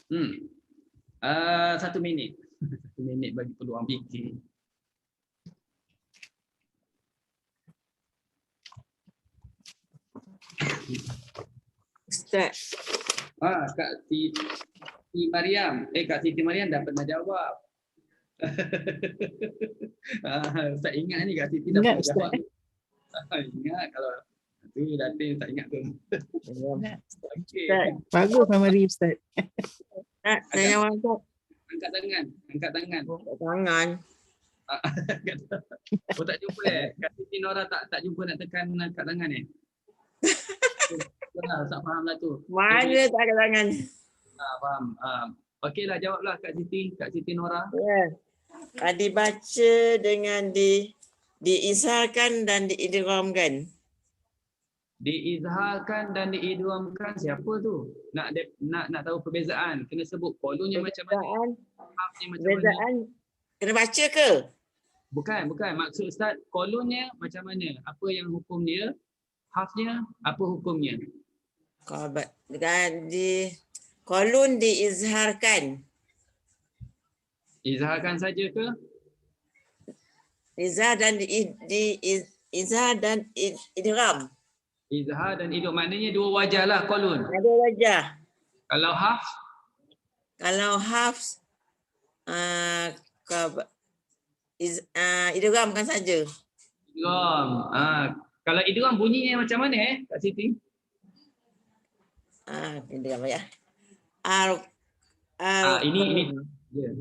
1 minit. 1 minit bagi peluang fikir. Ustaz. Kak Siti Mariam. Kak Siti Mariam dah pernah jawab. Ustaz ingat ni Kak Siti dah pernah jawab. Ingat kalau tu datin tak ingat tu. Okey. Bagus memory Ustaz. Saya jawab Ustaz. Angkat tangan. Angkat tangan. Tak jumpa Kak Siti Nora tak jumpa nak tekan angkat tangan Ustaz faham lah tu. Mana tak ada tangan? Faham. Okeylah, jawablah Kak Siti Nora. Dibaca dengan diizharkan dan diidghamkan. Diizharkan dan diidghamkan, siapa tu? Nak tahu perbezaan, kena sebut kolonnya macam mana. Perbezaan kena baca ke? Bukan. Maksud Ustaz, kolonnya macam mana? Apa yang hukum dia? Hafnya apa hukumnya? Kolon diizharkan. Izharkan saja ke? Izhar dan izhar dan idgham. Izhar dan idgham maknanya 2 wajah lah kolon. Ada wajah. Kalau hafs idgham kan saja. Idgham. Kalau idgham bunyinya macam mana Kak Siti? Idgham ya. Ini. Ya.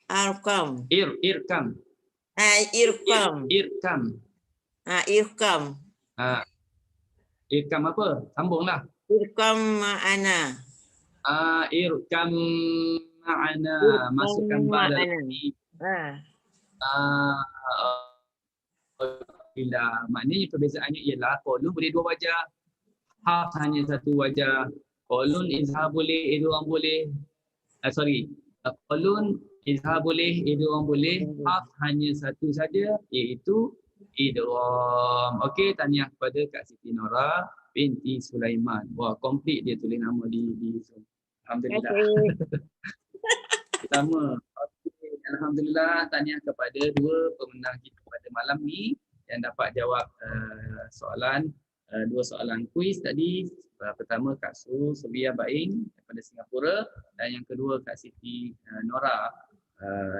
Irkam. Irkam. Irkam. Irkam apa? Sambunglah. Irkam ma'ana. Irkam ma'ana. Masukkan ba dalam ini. Maknanya perbezaannya ialah kolon boleh 2 wajah. Haf hanya 1 wajah. Kolun izhar boleh, idgham boleh. Kolun izhar boleh, idgham boleh. Haf hanya satu saja, iaitu idgham. Okey, tahniah kepada Kak Siti Nora binti Sulaiman. Wah, komplit dia tulis nama di Zoom. Alhamdulillah. Pertama. Okey, alhamdulillah, tahniah kepada dua pemenang kita pada malam ni yang dapat jawab dua soalan kuis tadi. Pertama Kak Su Subia Baing daripada Singapura dan yang kedua Kak Siti Nora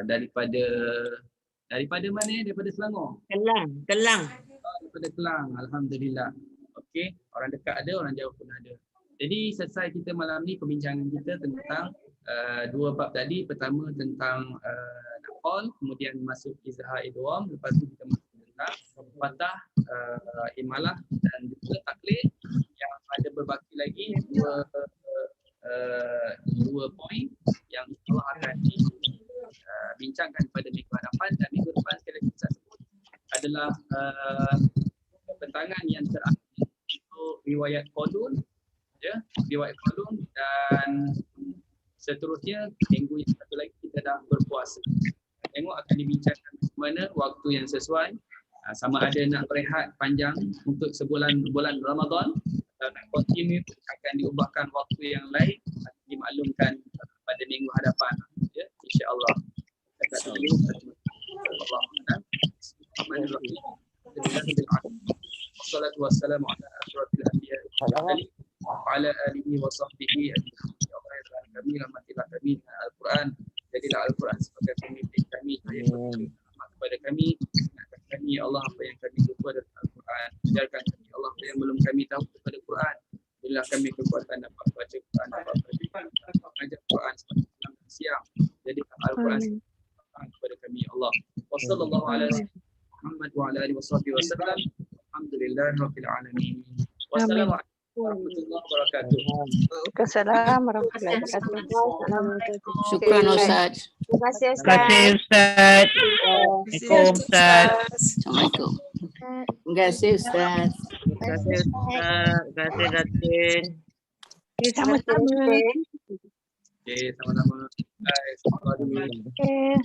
daripada mana? Daripada Selangor. Kelang. Daripada Kelang. Alhamdulillah. Okey, orang dekat ada, orang jauh pun ada. Jadi selesai kita malam ni perbincangan kita tentang dua bab tadi. Pertama tentang naqal, kemudian masuk izhar idgham, lepas tu kita masuk tentang fathah, imalah dan juga taklid. Yang ada berbaki lagi dua poin yang insya-Allah akan dibincangkan pada minggu hadapan, dan minggu depan sekali lagi saya sebut adalah bentangan yang terakhir untuk riwayat Qadun, riwayat Qadun, dan seterusnya minggu yang satu lagi kita dah berpuasa. Tengok akan dibincangkan mana waktu yang sesuai, sama ada nak berehat panjang untuk bulan Ramadan atau nak continue akan diubahkan waktu yang lain, akan dimaklumkan pada minggu hadapan, ya, insya-Allah. Wassalatu wassalamu ala asyrafil anbiya wa ala alihi wa sahbihi ajma'in. Ya Allah, kami rahmatilah kami dengan Al-Quran. Jadilah Al-Quran sebagai pemimpin kami, kepada kami, ingatkan kami ya Allah apa yang kami lupa dari Al-Quran. Ajarkan kami Allah apa yang belum kami tahu daripada Quran. Berilah kami kekuatan dapat baca Quran, dapat mengajar Quran sepanjang malam dan siang. Jadikan Al-Quran kepada kami ya Allah. Wassallallahu ala Muhammad wa ala alihi wasallam. Alhamdulillahirabbil alamin. Wassalamualaikum warahmatullahi wabarakatuh. Waalaikumsalam warahmatullahi wabarakatuh. Syukran Ustaz. Terima kasih Terima kasih Ustaz. Assalamualaikum Ustaz. Assalamualaikum. Terima kasih Ustaz. Terima kasih Datin. Sama-sama. Okey, sama-sama. Bye. Okay.